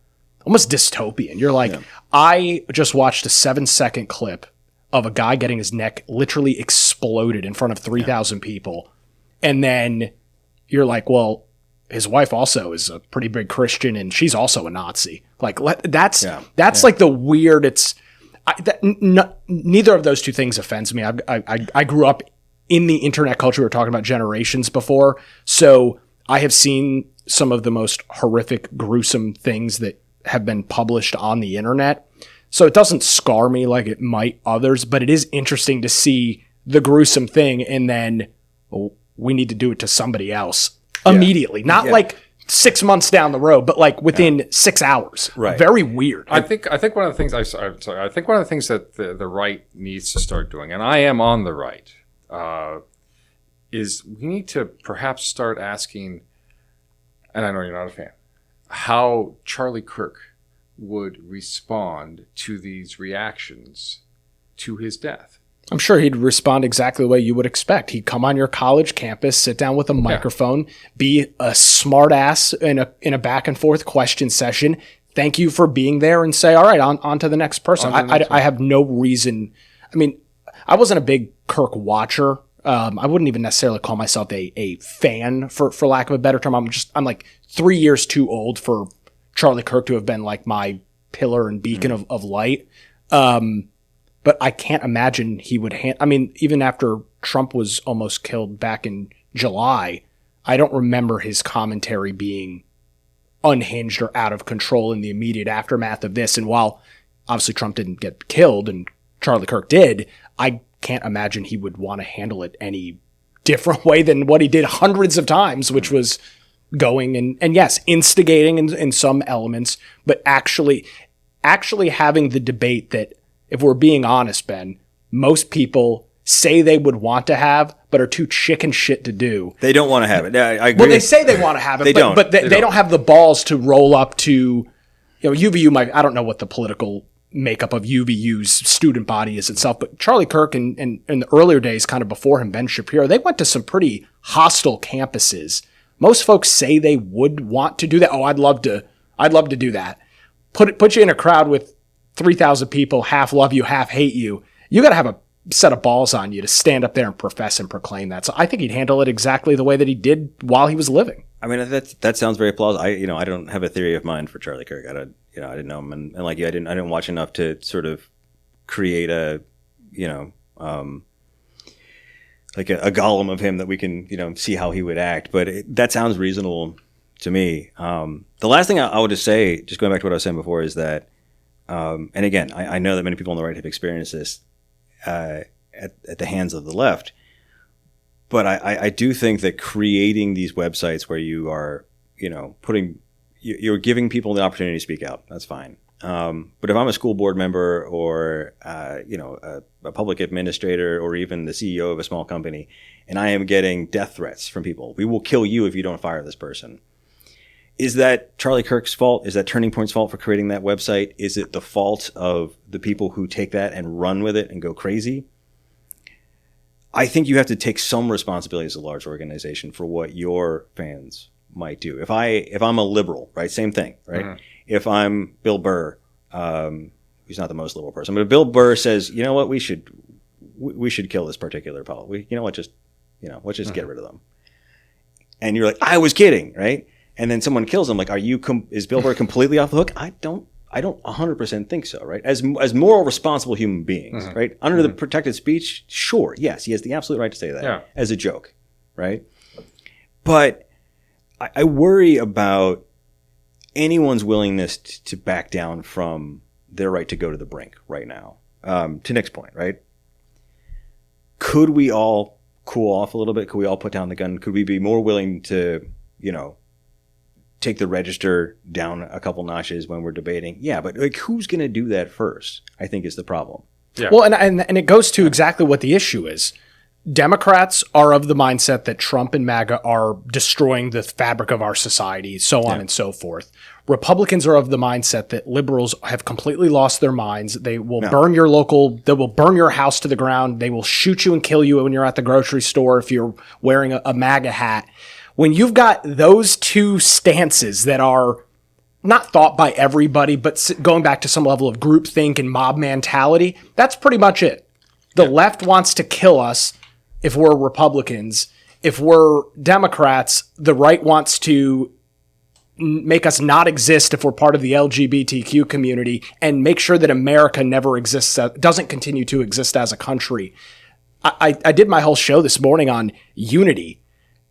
almost dystopian. You're like, I just watched a 7-second clip of a guy getting his neck literally exploded in front of 3,000 people. And then you're like, well, his wife also is a pretty big Christian and she's also a Nazi. Like that's like the weird, neither of those two things offends me. I grew up in the internet culture. We were talking about generations before. So I have seen some of the most horrific, gruesome things that have been published on the internet. So it doesn't scar me like it might others, but it is interesting to see the gruesome thing and then we need to do it to somebody else immediately. Not like 6 months down the road, but like within 6 hours. Right. Very weird. I think one of the things I think one of the things that the right needs to start doing, and I am on the right, is we need to perhaps start asking, and I know you're not a fan, how Charlie Kirk would respond to these reactions to his death. I'm sure he'd respond exactly the way you would expect. He'd come on your college campus, sit down with a microphone, be a smart ass in a back and forth question session. Thank you for being there, and say, all right, on to the next person. I have no reason. I mean, I wasn't a big Kirk watcher. I wouldn't even necessarily call myself a fan, for lack of a better term. I'm like 3 years too old for Charlie Kirk to have been like my pillar and beacon of light. But I can't imagine he would even after Trump was almost killed back in July, I don't remember his commentary being unhinged or out of control in the immediate aftermath of this. And while obviously Trump didn't get killed and Charlie Kirk did, I can't imagine he would want to handle it any different way than what he did hundreds of times, which was going and yes, instigating in some elements, but actually having the debate that, if we're being honest, Ben, most people say they would want to have, but are too chicken shit to do. They don't want to have it. I agree. Well, they say they want to have it, but they don't have the balls to roll up to, UVU. I don't know what the political makeup of UVU's student body is itself, but Charlie Kirk and in the earlier days, kind of before him, Ben Shapiro, they went to some pretty hostile campuses. Most folks say they would want to do that. Oh, I'd love to do that. Put you in a crowd with 3,000 people half love you, half hate you, you got to have a set of balls on you to stand up there and profess and proclaim that. So I think he'd handle it exactly the way that he did while he was living. I mean, that sounds very plausible. I don't have a theory of mind for Charlie Kirk. I didn't know him, and like you, I didn't watch enough to sort of create a, like a golem of him that we can, see how he would act. But that sounds reasonable to me. The last thing I would just say, just going back to what I was saying before, is that, and again, I know that many people on the right have experienced this at the hands of the left. But I do think that creating these websites where you are, you're giving people the opportunity to speak out. That's fine. But if I'm a school board member or, a public administrator or even the CEO of a small company, and I am getting death threats from people, we will kill you if you don't fire this person. Is that Charlie Kirk's fault? Is that Turning Point's fault for creating that website? Is it the fault of the people who take that and run with it and go crazy? I think you have to take some responsibility as a large organization for what your fans might do. If I'm a liberal, right, same thing, right? Mm-hmm. If I'm Bill Burr, who's not the most liberal person, but if Bill Burr says, you know what, we should kill this particular politician. Let's just get rid of them. And you're like, I was kidding, right? And then someone kills them. Like, is Bill Burr completely off the hook? I don't 100% think so, right? As moral, responsible human beings, mm-hmm. right? Under mm-hmm. the protected speech, sure, yes, he has the absolute right to say that as a joke, right? But I worry about anyone's willingness to back down from their right to go to the brink right now. To Nick's point, right? Could we all cool off a little bit? Could we all put down the gun? Could we be more willing to, take the register down a couple notches when we're debating? Yeah, but like, who's going to do that first? I think is the problem. Yeah. Well, and it goes to exactly what the issue is. Democrats are of the mindset that Trump and MAGA are destroying the fabric of our society, so on and so forth. Republicans are of the mindset that liberals have completely lost their minds. They will burn they will burn your house to the ground. They will shoot you and kill you when you're at the grocery store if you're wearing a MAGA hat. When you've got those two stances that are not thought by everybody, but going back to some level of groupthink and mob mentality, that's pretty much it. The left wants to kill us if we're Republicans. If we're Democrats, the right wants to make us not exist if we're part of the LGBTQ community and make sure that America never exists, doesn't continue to exist as a country. I did my whole show this morning on unity.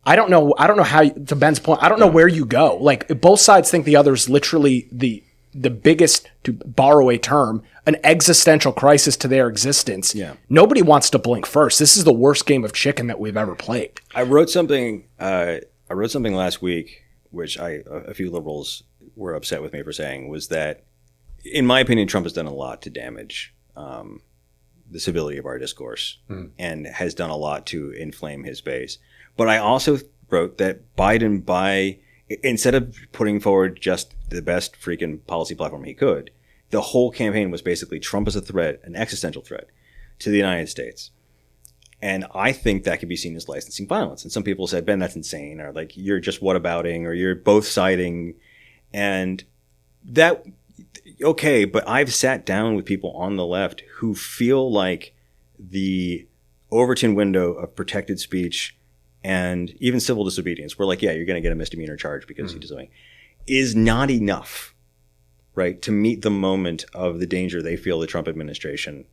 I don't know how, to Ben's point, I don't know where you go. Like, both sides think the other's literally the biggest, to borrow a term, an existential crisis to their existence. Yeah. Nobody wants to blink first. This is the worst game of chicken that we've ever played. I wrote something last week, which a few liberals were upset with me for saying, was that, in my opinion, Trump has done a lot to damage the civility of our discourse and has done a lot to inflame his base. But I also wrote that Biden, instead of putting forward just the best freaking policy platform he could, the whole campaign was basically Trump as a threat, an existential threat to the United States. And I think that could be seen as licensing violence. And some people said, Ben, that's insane, or like, you're just whatabouting, or you're both siding. And that, okay, but I've sat down with people on the left who feel like the Overton window of protected speech and even civil disobedience, we're like, yeah, you're going to get a misdemeanor charge because you did something, is not enough, right, to meet the moment of the danger they feel the Trump administration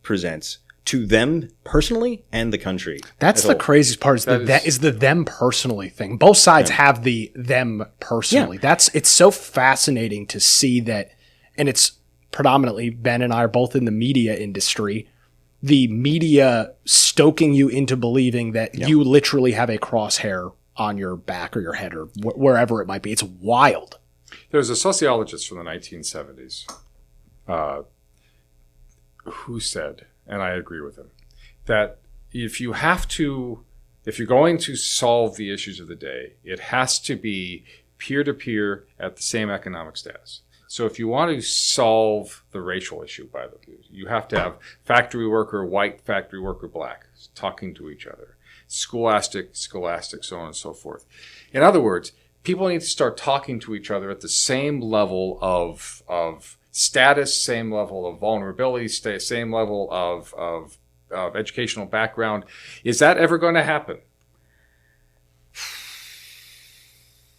presents to them personally and the country. That's the craziest part, is the them personally thing. Both sides have the them personally. Yeah. It's so fascinating to see that, and it's predominantly, Ben and I are both in the media industry, the media stoking you into believing that you literally have a crosshair on your back or your head or wherever it might be. It's wild. There's a sociologist from the 1970s who said, and I agree with him, that if you're going to solve the issues of the day, it has to be peer-to-peer at the same economic status. So if you want to solve the racial issue, by the way, you have to have factory worker white, factory worker black, talking to each other, scholastic, so on and so forth. In other words, people need to start talking to each other at the same level of status, same level of vulnerability, same level of educational background. Is that ever going to happen?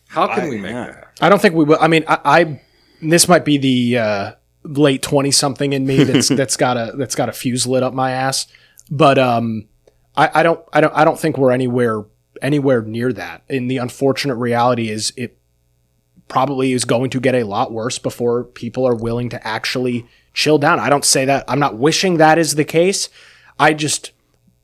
How can we make that happen? I don't think we will. I mean, I this might be the late 20-something in me that's got a fuse lit up my ass, but I don't think we're anywhere near that. And the unfortunate reality is it probably is going to get a lot worse before people are willing to actually chill down. I don't say that. I'm not wishing that is the case. I just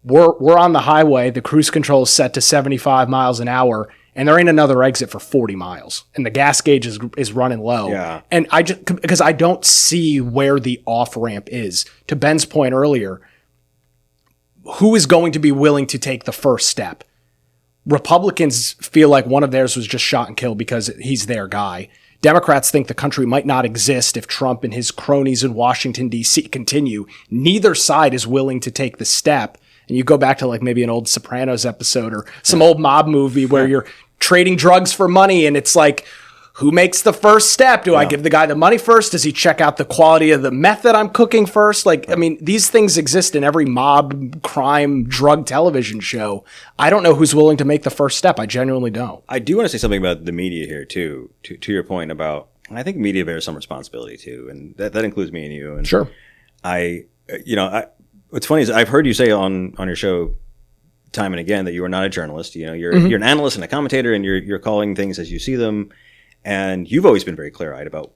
we're on the highway. The cruise control is set to 75 miles an hour. And there ain't another exit for 40 miles. And the gas gauge is running low. Yeah. And because I don't see where the off ramp is. To Ben's point earlier, who is going to be willing to take the first step? Republicans feel like one of theirs was just shot and killed because he's their guy. Democrats think the country might not exist if Trump and his cronies in Washington, D.C. continue. Neither side is willing to take the step. And you go back to like maybe an old Sopranos episode or some old mob movie where you're trading drugs for money, and it's like, who makes the first step? Do I give the guy the money first? Does he check out the quality of the meth that I'm cooking first? Like, I mean, these things exist in every mob, crime, drug television show. I don't know who's willing to make the first step. I genuinely don't. I do want to say something about the media here too, to your point about, I think media bears some responsibility too, and that includes me and you. And sure. What's funny is I've heard you say on your show time and again that you are not a journalist. You know, you're an analyst and a commentator, and you're calling things as you see them. And you've always been very clear-eyed about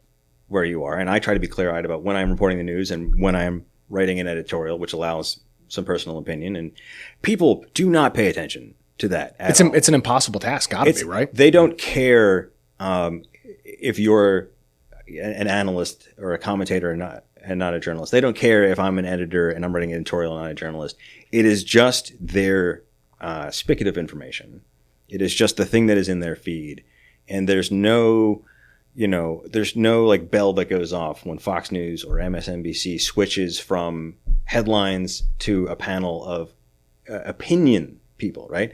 where you are. And I try to be clear-eyed about when I'm reporting the news and when I'm writing an editorial, which allows some personal opinion. And people do not pay attention to that. It's an impossible task. Gotta be, right? They don't care if you're an analyst or a commentator or not, and not a journalist. They don't care if I'm an editor and I'm writing an editorial and not a journalist. It is just their spigot of information. It is just the thing that is in their feed. And there's no like bell that goes off when Fox News or MSNBC switches from headlines to a panel of opinion people, right?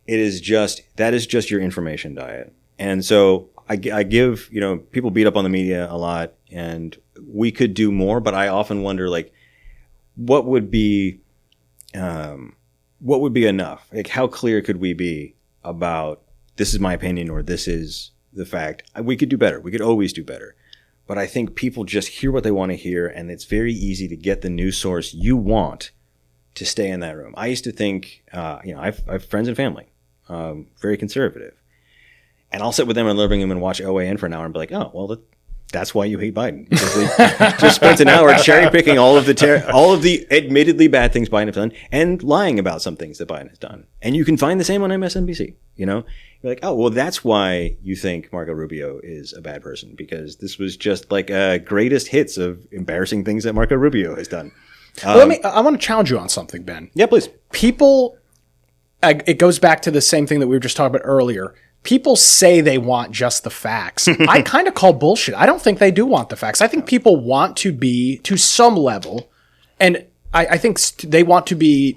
That is just your information diet. And so I give, people beat up on the media a lot, and we could do more, but I often wonder, like, what would be enough? Like, how clear could we be about this is my opinion or this is the fact? We could do better. We could always do better. But I think people just hear what they want to hear, and it's very easy to get the news source you want to stay in that room. I used to think, I have friends and family, very conservative. And I'll sit with them in the living room and watch OAN for an hour and be like, oh, well, that's why you hate Biden. Because they just spent an hour cherry picking all of the admittedly bad things Biden has done and lying about some things that Biden has done. And you can find the same on MSNBC. You're like, oh, well, that's why you think Marco Rubio is a bad person, because this was just like greatest hits of embarrassing things that Marco Rubio has done. I want to challenge you on something, Ben. Yeah, please. People, it goes back to the same thing that we were just talking about earlier. People say they want just the facts. I kind of call bullshit. I don't think they do want the facts. I think people want to be, to some level, and I think they want to be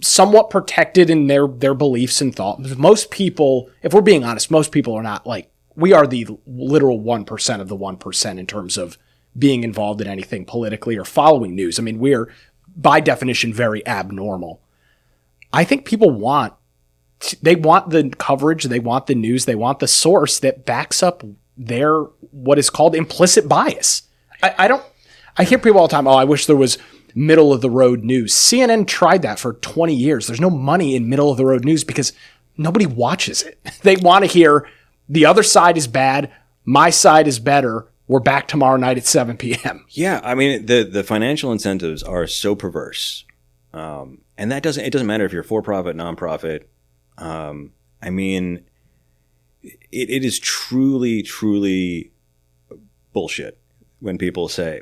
somewhat protected in their beliefs and thoughts. Most people, if we're being honest, most people are not like, we are the literal 1% of the 1% in terms of being involved in anything politically or following news. I mean, we're, by definition, very abnormal. I think people want the coverage, they want the news, they want the source that backs up their, what is called implicit bias. I hear people all the time, oh, I wish there was middle of the road news. CNN tried that for 20 years. There's no money in middle of the road news because nobody watches it. They want to hear the other side is bad, my side is better, we're back tomorrow night at 7 p.m. Yeah, I mean, the financial incentives are so perverse. And it doesn't matter if you're for-profit, non-profit. I mean, it is truly, truly bullshit when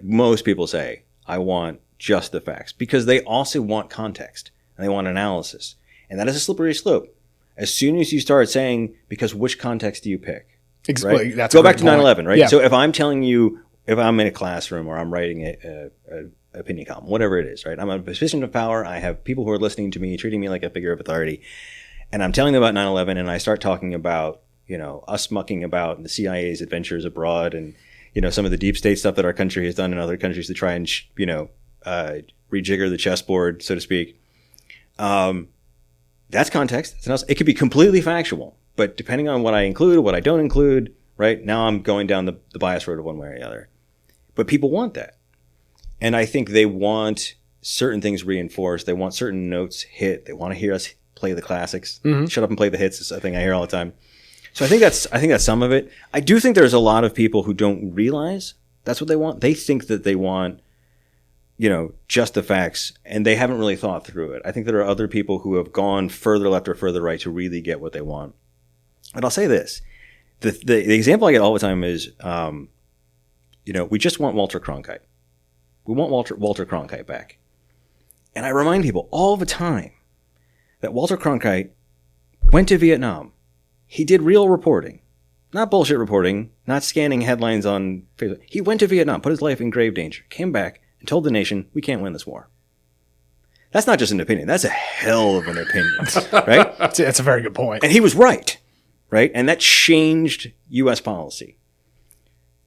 most people say, I want just the facts, because they also want context and they want analysis. And that is a slippery slope. As soon as you start saying, because which context do you pick? Exactly. Right? Go back to 9/11, right? Yeah. So if I'm telling you, if I'm in a classroom or I'm writing a opinion column, whatever it is, right? I'm in a position of power. I have people who are listening to me, treating me like a figure of authority. And I'm telling them about 9/11, and I start talking about, us mucking about and the CIA's adventures abroad and, some of the deep state stuff that our country has done in other countries to try and, rejigger the chessboard, so to speak. That's context. It could be completely factual, but depending on what I include or what I don't include, right now I'm going down the bias road of one way or the other. But people want that. And I think they want certain things reinforced. They want certain notes hit. They want to hear us play the classics. Mm-hmm. Shut up and play the hits is a thing I hear all the time. So I think that's some of it. I do think there's a lot of people who don't realize that's what they want. They think that they want, just the facts, and they haven't really thought through it. I think there are other people who have gone further left or further right to really get what they want. And I'll say this. The example I get all the time is, we just want Walter Cronkite. We want Walter Cronkite back. And I remind people all the time that Walter Cronkite went to Vietnam. He did real reporting, not bullshit reporting, not scanning headlines on Facebook. He went to Vietnam, put his life in grave danger, came back, and told the nation, we can't win this war. That's not just an opinion. That's a hell of an opinion, right? That's a very good point. And he was right? And that changed U.S. policy.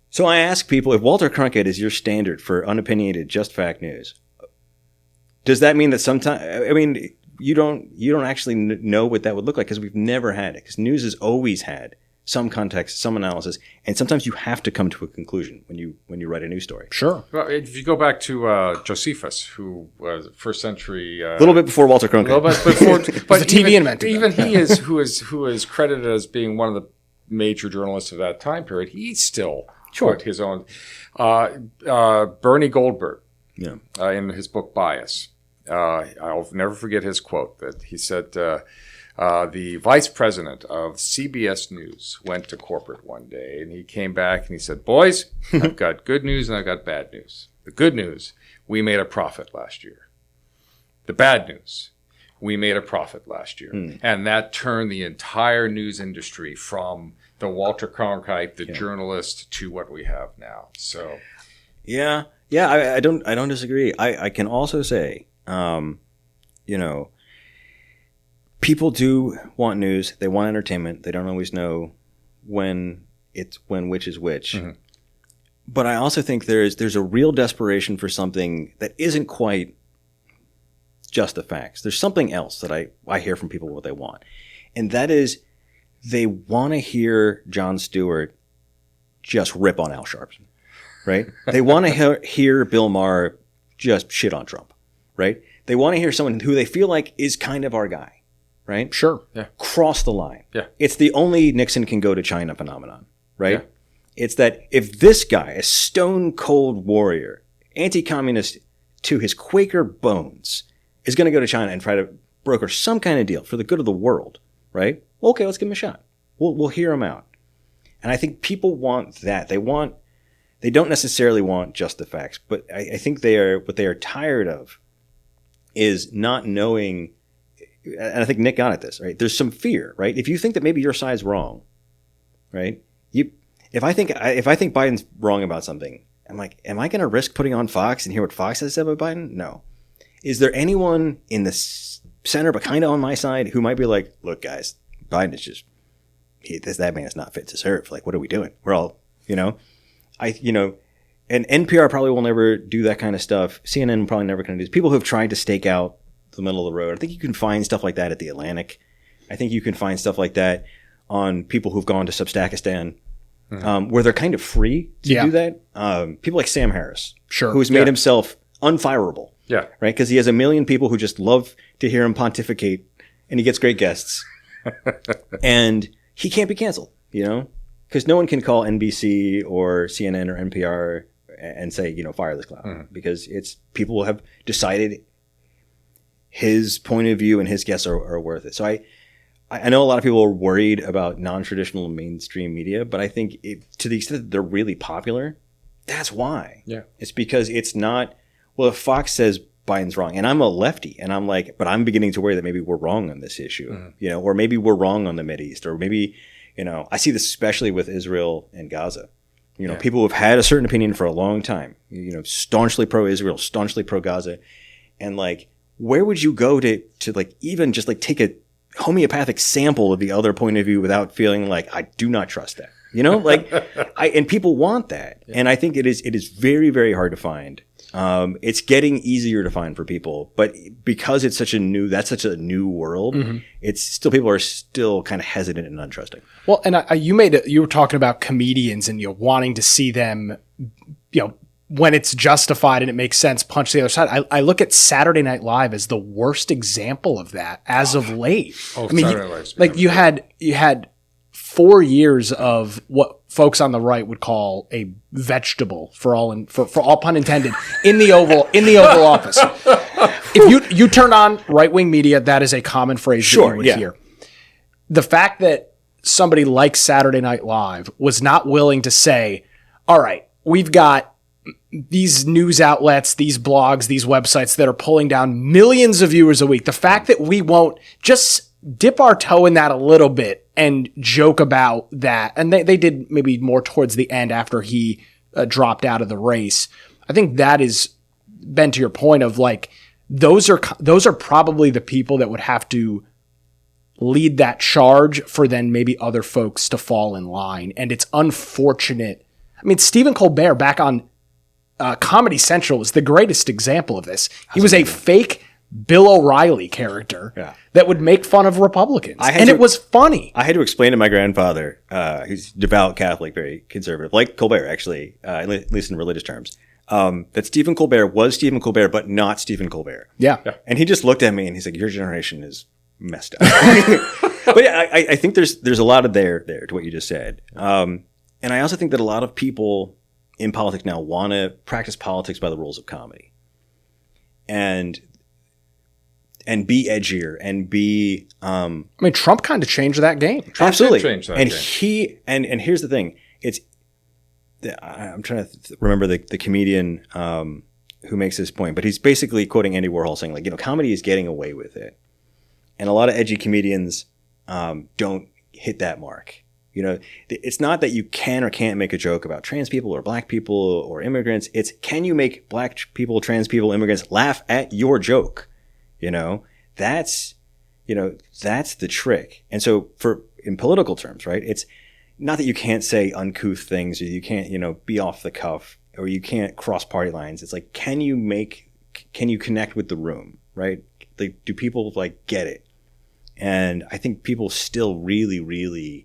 So I ask people, if Walter Cronkite is your standard for unopinionated, just fact news, does that mean that sometimes, you don't actually know what that would look like because we've never had it. Because news has always had some context, some analysis, and sometimes you have to come to a conclusion when you write a news story. Sure. Well, if you go back to Josephus, who was first century, a little bit before Walter Cronkite, a little bit before, but the TV inventor. Even he is who is credited as being one of the major journalists of that time period. He still put his own. Bernie Goldberg, in his book Bias. I'll never forget his quote that he said, the vice president of CBS News went to corporate one day and he came back and he said, boys, I've got good news and I've got bad news. The good news, we made a profit last year. The bad news, we made a profit last year. And that turned the entire news industry from the Walter Cronkite, the journalist, to what we have now. So, I don't disagree. I can also say, people do want news. They want entertainment. They don't always know when which is which. Mm-hmm. But I also think there's a real desperation for something that isn't quite just the facts. There's something else that I hear from people what they want. And that is they want to hear Jon Stewart just rip on Al Sharpton, right? They want to hear Bill Maher just shit on Trump, right? They want to hear someone who they feel like is kind of our guy, right? Sure. Yeah. Cross the line. Yeah. It's the only Nixon can go to China phenomenon, right? Yeah. It's that if this guy, a stone cold warrior, anti-communist to his Quaker bones, is going to go to China and try to broker some kind of deal for the good of the world, right? Well, okay, let's give him a shot. We'll hear him out. And I think people want that. They don't necessarily want just the facts, but I think what they are tired of is not knowing, and I think Nick got at this, right? There's some fear, right? If you think that maybe your side's wrong, right? If I think Biden's wrong about something, I'm like, am I going to risk putting on Fox and hear what Fox has to say about Biden? No. Is there anyone in the center, but kind of on my side, who might be like, look, guys, Biden is just, that man is not fit to serve. Like, what are we doing? We're all, and NPR probably will never do that kind of stuff. CNN probably never going to do this. People who have tried to stake out the middle of the road. I think you can find stuff like that at The Atlantic. I think you can find stuff like that on people who've gone to Substakistan, where they're kind of free to do that. People like Sam Harris, who's made himself unfireable. Yeah. Right? Because he has a million people who just love to hear him pontificate, and he gets great guests. And he can't be canceled, because no one can call NBC or CNN or NPR and say, fire this clown, because people have decided his point of view and his guests are worth it. So I know a lot of people are worried about non-traditional mainstream media, but I think to the extent that they're really popular, that's why. Yeah. It's because it's not, well, if Fox says Biden's wrong, and I'm a lefty, and I'm like, but I'm beginning to worry that maybe we're wrong on this issue, or maybe we're wrong on the Mideast, or maybe, I see this especially with Israel and Gaza. People who have had a certain opinion for a long time, staunchly pro-Israel, staunchly pro-Gaza, and like, where would you go to like even just like take a homeopathic sample of the other point of view without feeling like I do not trust that? Like and people want that. Yeah. And I think it is very, very hard to find. It's getting easier to find for people, but because it's such a new world, it's still, people are still kind of hesitant and untrusting. Well, and you were talking about comedians and, wanting to see them, when it's justified and it makes sense, punch the other side. I look at Saturday Night Live as the worst example of that as of late. I mean, you had 4 years of what folks on the right would call a vegetable, for all pun intended, in the Oval Office. If you turn on right-wing media, that is a common phrase that you would hear. The fact that somebody like Saturday Night Live was not willing to say, all right, we've got these news outlets, these blogs, these websites that are pulling down millions of viewers a week. The fact that we won't just dip our toe in that a little bit and joke about that. And they did maybe more towards the end after he dropped out of the race. I think that is, Ben, to your point of like, those are probably the people that would have to lead that charge for then maybe other folks to fall in line. And it's unfortunate. I mean, Stephen Colbert back on Comedy Central was the greatest example of this. He was a fake Bill O'Reilly character that would make fun of Republicans. It was funny. I had to explain to my grandfather, he's devout Catholic, very conservative, like Colbert, actually, at least in religious terms, that Stephen Colbert was Stephen Colbert, but not Stephen Colbert. Yeah. And he just looked at me and he's like, your generation is messed up. But yeah, I think there's a lot of there to what you just said. And I also think that a lot of people in politics now want to practice politics by the rules of comedy. And be edgier and be. I mean, Trump kind of changed that game. Absolutely, changed that game. And here's the thing: I'm trying to remember the comedian who makes this point, but he's basically quoting Andy Warhol saying, like, comedy is getting away with it, and a lot of edgy comedians don't hit that mark. It's not that you can or can't make a joke about trans people or black people or immigrants. It's, can you make black people, trans people, immigrants laugh at your joke? That's the trick. And so in political terms, right, it's not that you can't say uncouth things or you can't, be off the cuff or you can't cross party lines. It's like, can you connect with the room, right? Like, do people get it? And I think people still really, really,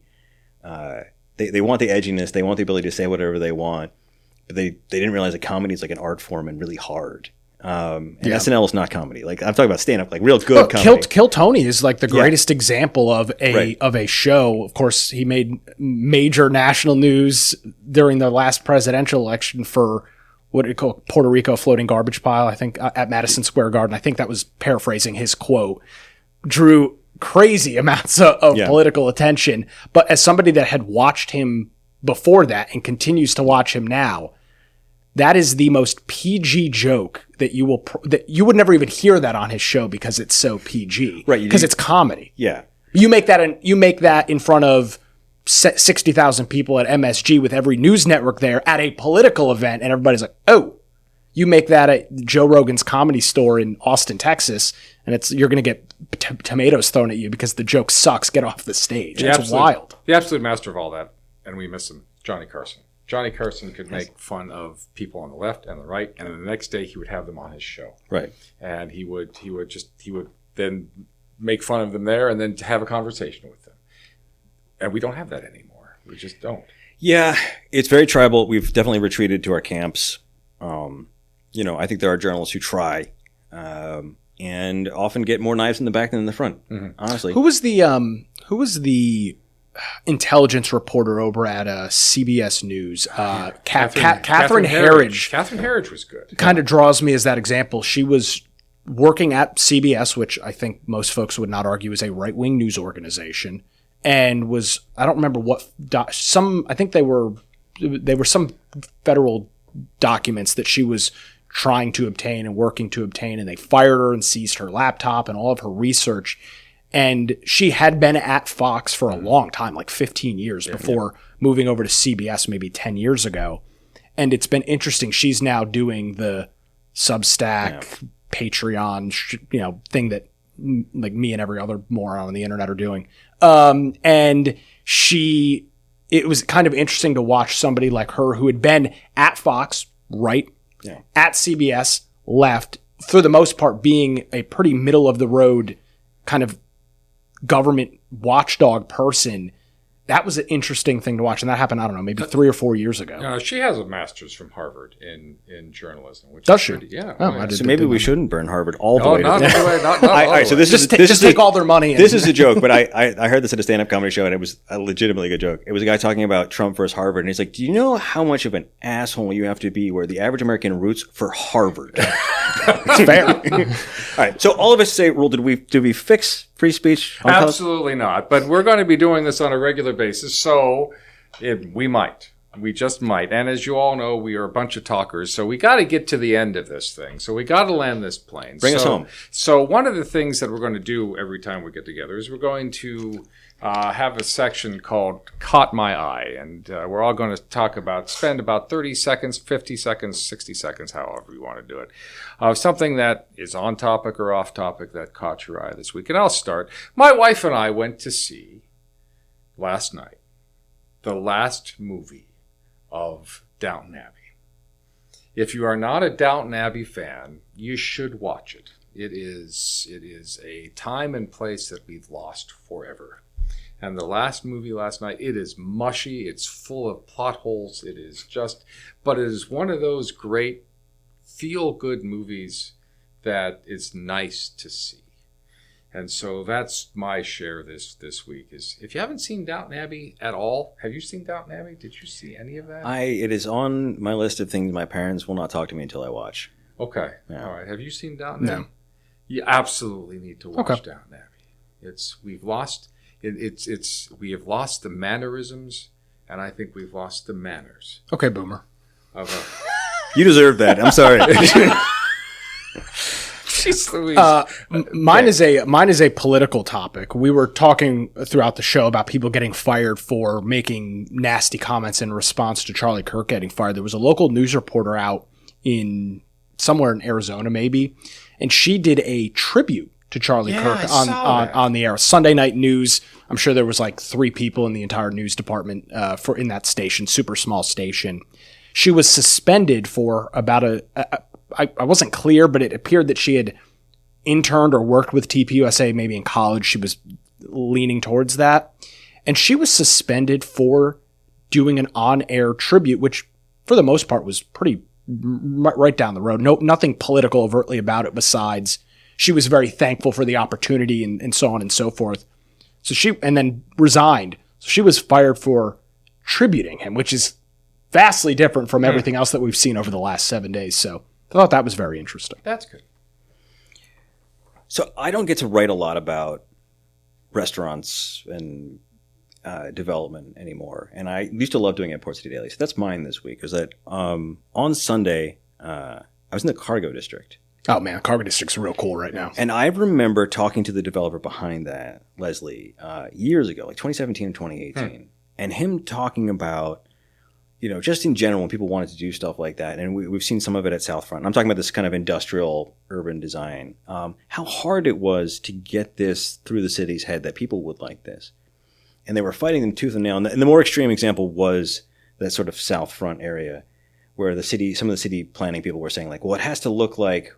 they want the edginess. They want the ability to say whatever they want, but they didn't realize that comedy is like an art form and really hard. And SNL is not comedy. Like, I'm talking about stand-up, like real good comedy. Kill Tony is like the greatest example of a show. Of course, he made major national news during the last presidential election for what do you call Puerto Rico floating garbage pile, I think, at Madison Square Garden. I think that was paraphrasing his quote. Drew crazy amounts of political attention. But as somebody that had watched him before that and continues to watch him now, that is the most PG joke that you would never even hear that on his show because it's so PG, right? Because it's comedy. Yeah, you make that in front of 60,000 people at MSG with every news network there at a political event, and everybody's like, "Oh." You make that at Joe Rogan's Comedy Store in Austin, Texas, and you're going to get tomatoes thrown at you because the joke sucks. Get off the stage. It's wild. The absolute master of all that, and we miss him, Johnny Carson. Johnny Carson could make fun of people on the left and the right, and then the next day he would have them on his show. Right. And he would then make fun of them there and then have a conversation with them. And we don't have that anymore. We just don't. Yeah, it's very tribal. We've definitely retreated to our camps. I think there are journalists who try and often get more knives in the back than in the front, honestly. Who was the intelligence reporter over at CBS News? Catherine Herridge. Catherine Herridge was good. Kind of draws me as that example. She was working at CBS, which I think most folks would not argue is a right-wing news organization, and was, I don't remember what, I think they were some federal documents that she was trying to obtain and working to obtain, and they fired her and seized her laptop and all of her research. And she had been at Fox for a long time, like 15 years before moving over to CBS maybe 10 years ago. And it's been interesting. She's now doing the Substack, Patreon, thing that like me and every other moron on the internet are doing. And she it was kind of interesting to watch somebody like her who had been at Fox, right, at CBS, left, for the most part being a pretty middle-of-the-road kind of government watchdog person. That was an interesting thing to watch, and that happened, I don't know, maybe 3 or 4 years ago. She has a master's from Harvard in journalism. Which Does she? Yeah. Oh, so maybe we shouldn't burn Harvard all the way. Not all the way. So this is just take all their money. This is a joke, but I heard this at a stand-up comedy show, and it was a legitimately good joke. It was a guy talking about Trump versus Harvard, and he's like, "Do you know how much of an asshole you have to be where the average American roots for Harvard?" It's fair. All right. So all of us say, "Rule, did we fix free speech?" Absolutely not. But we're going to be doing this on a regular basis, so we might. We just might. And as you all know, we are a bunch of talkers, so we got to get to the end of this thing. So we got to land this plane. Bring us home. So one of the things that we're going to do every time we get together is we're going to have a section called Caught My Eye. And we're all going to spend about 30 seconds, 50 seconds, 60 seconds, however you want to do it, of something that is on topic or off topic that caught your eye this week. And I'll start. My wife and I went to see, last night, the last movie of Downton Abbey. If you are not a Downton Abbey fan, you should watch it. It is a time and place that we've lost forever. And the last movie last night, it is mushy, it's full of plot holes, but it is one of those great feel-good movies that is nice to see. And so that's my share this week. Is if you haven't seen Downton Abbey at all, have you seen Downton Abbey? Did you see any of that? It is on my list of things my parents will not talk to me until I watch. Okay. Yeah. All right. Have you seen Downton Abbey? No. You absolutely need to watch Downton Abbey. We have lost the mannerisms, and I think we've lost the manners. Okay, Boomer. You deserve that. I'm sorry. Mine is a political topic. We were talking throughout the show about people getting fired for making nasty comments in response to Charlie Kirk getting fired. There was a local news reporter out in somewhere in Arizona, maybe, and she did a tribute to Charlie Kirk on the air. Sunday night news. I'm sure there was like 3 people in the entire news department in that station, super small station. She was suspended for about I wasn't clear, but it appeared that she had interned or worked with TPUSA maybe in college. She was leaning towards that. And she was suspended for doing an on-air tribute, which for the most part was pretty right down the road. Nothing political overtly about it besides she was very thankful for the opportunity and so on and so forth. And then resigned. So she was fired for tributing him, which is vastly different from everything else that we've seen over the last 7 days. So I thought that was very interesting. That's good. So I don't get to write a lot about restaurants and development anymore. And I used to love doing it at Port City Daily. So that's mine this week. Is that on Sunday, I was in the cargo district. Oh, man, cargo district's real cool right now. And I remember talking to the developer behind that, Leslie, years ago, like 2017 and 2018. And him talking about, just in general, when people wanted to do stuff like that, and we've seen some of it at Southfront. I'm talking about this kind of industrial urban design, how hard it was to get this through the city's head that people would like this. And they were fighting them tooth and nail. And the more extreme example was that sort of Southfront area where some of the city planning people were saying like, well, it has to look like,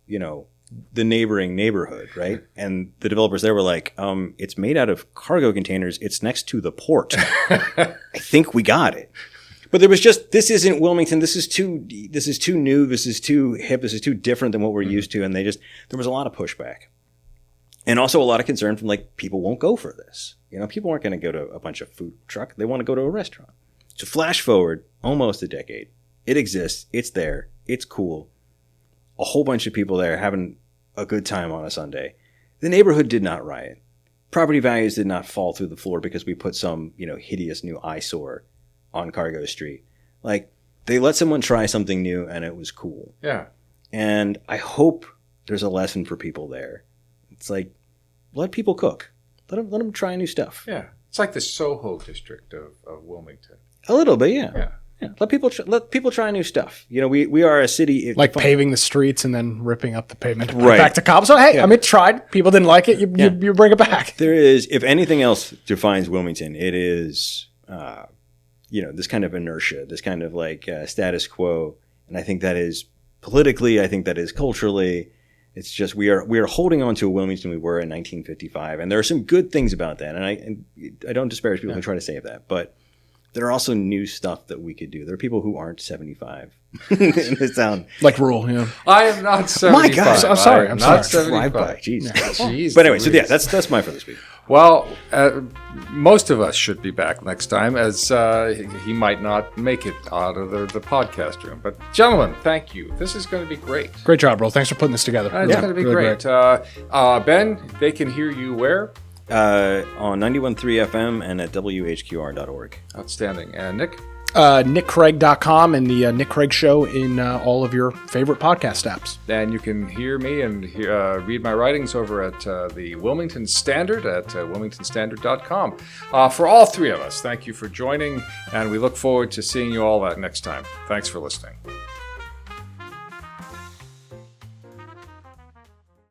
the neighboring neighborhood, right? And the developers there were like, it's made out of cargo containers. It's next to the port. I think we got it. But there was this isn't Wilmington. This is too new. This is too hip. This is too different than what we're used to. And there was a lot of pushback. And also a lot of concern from like, people won't go for this. People aren't going to go to a bunch of food truck. They want to go to a restaurant. So flash forward almost a decade. It exists. It's there. It's cool. A whole bunch of people there having a good time on a Sunday. The neighborhood did not riot. Property values did not fall through the floor because we put some, hideous new eyesore on Cargo Street. Like, they let someone try something new and it was cool. Yeah. And I hope there's a lesson for people there. It's like, let people cook. Let them try new stuff. Yeah. It's like the Soho district of Wilmington. A little bit, yeah. Yeah. Yeah, let people try new stuff. We are a city like paving the streets and then ripping up the pavement right. back to cobble. So hey, tried. People didn't like it. You bring it back. There is, if anything else defines Wilmington, it is this kind of inertia, this kind of like status quo. And I think that is politically, I think that is culturally, it's just we are holding on to a Wilmington we were in 1955. And there are some good things about that. And I don't disparage people who try to save that. But there are also new stuff that we could do. There are people who aren't 75 in this town. Like Rule, yeah. I am not 75. My gosh, I'm sorry. I'm not sorry. 75. Drive-by, jeez. Jeez, But anyway, so Louise. that's my further speech. Well, most of us should be back next time, as he might not make it out of the podcast room. But gentlemen, thank you. This is going to be great. Great job, Rule. Thanks for putting this together. It's going to be really great. Ben, they can hear you where? On 91.3 FM and at WHQR.org. Outstanding. And Nick? NickCraig.com and the Nick Craig Show in all of your favorite podcast apps. And you can hear me and read my writings over at the Wilmington Standard at wilmingtonstandard.com. For all three of us, thank you for joining, and we look forward to seeing you all next time. Thanks for listening.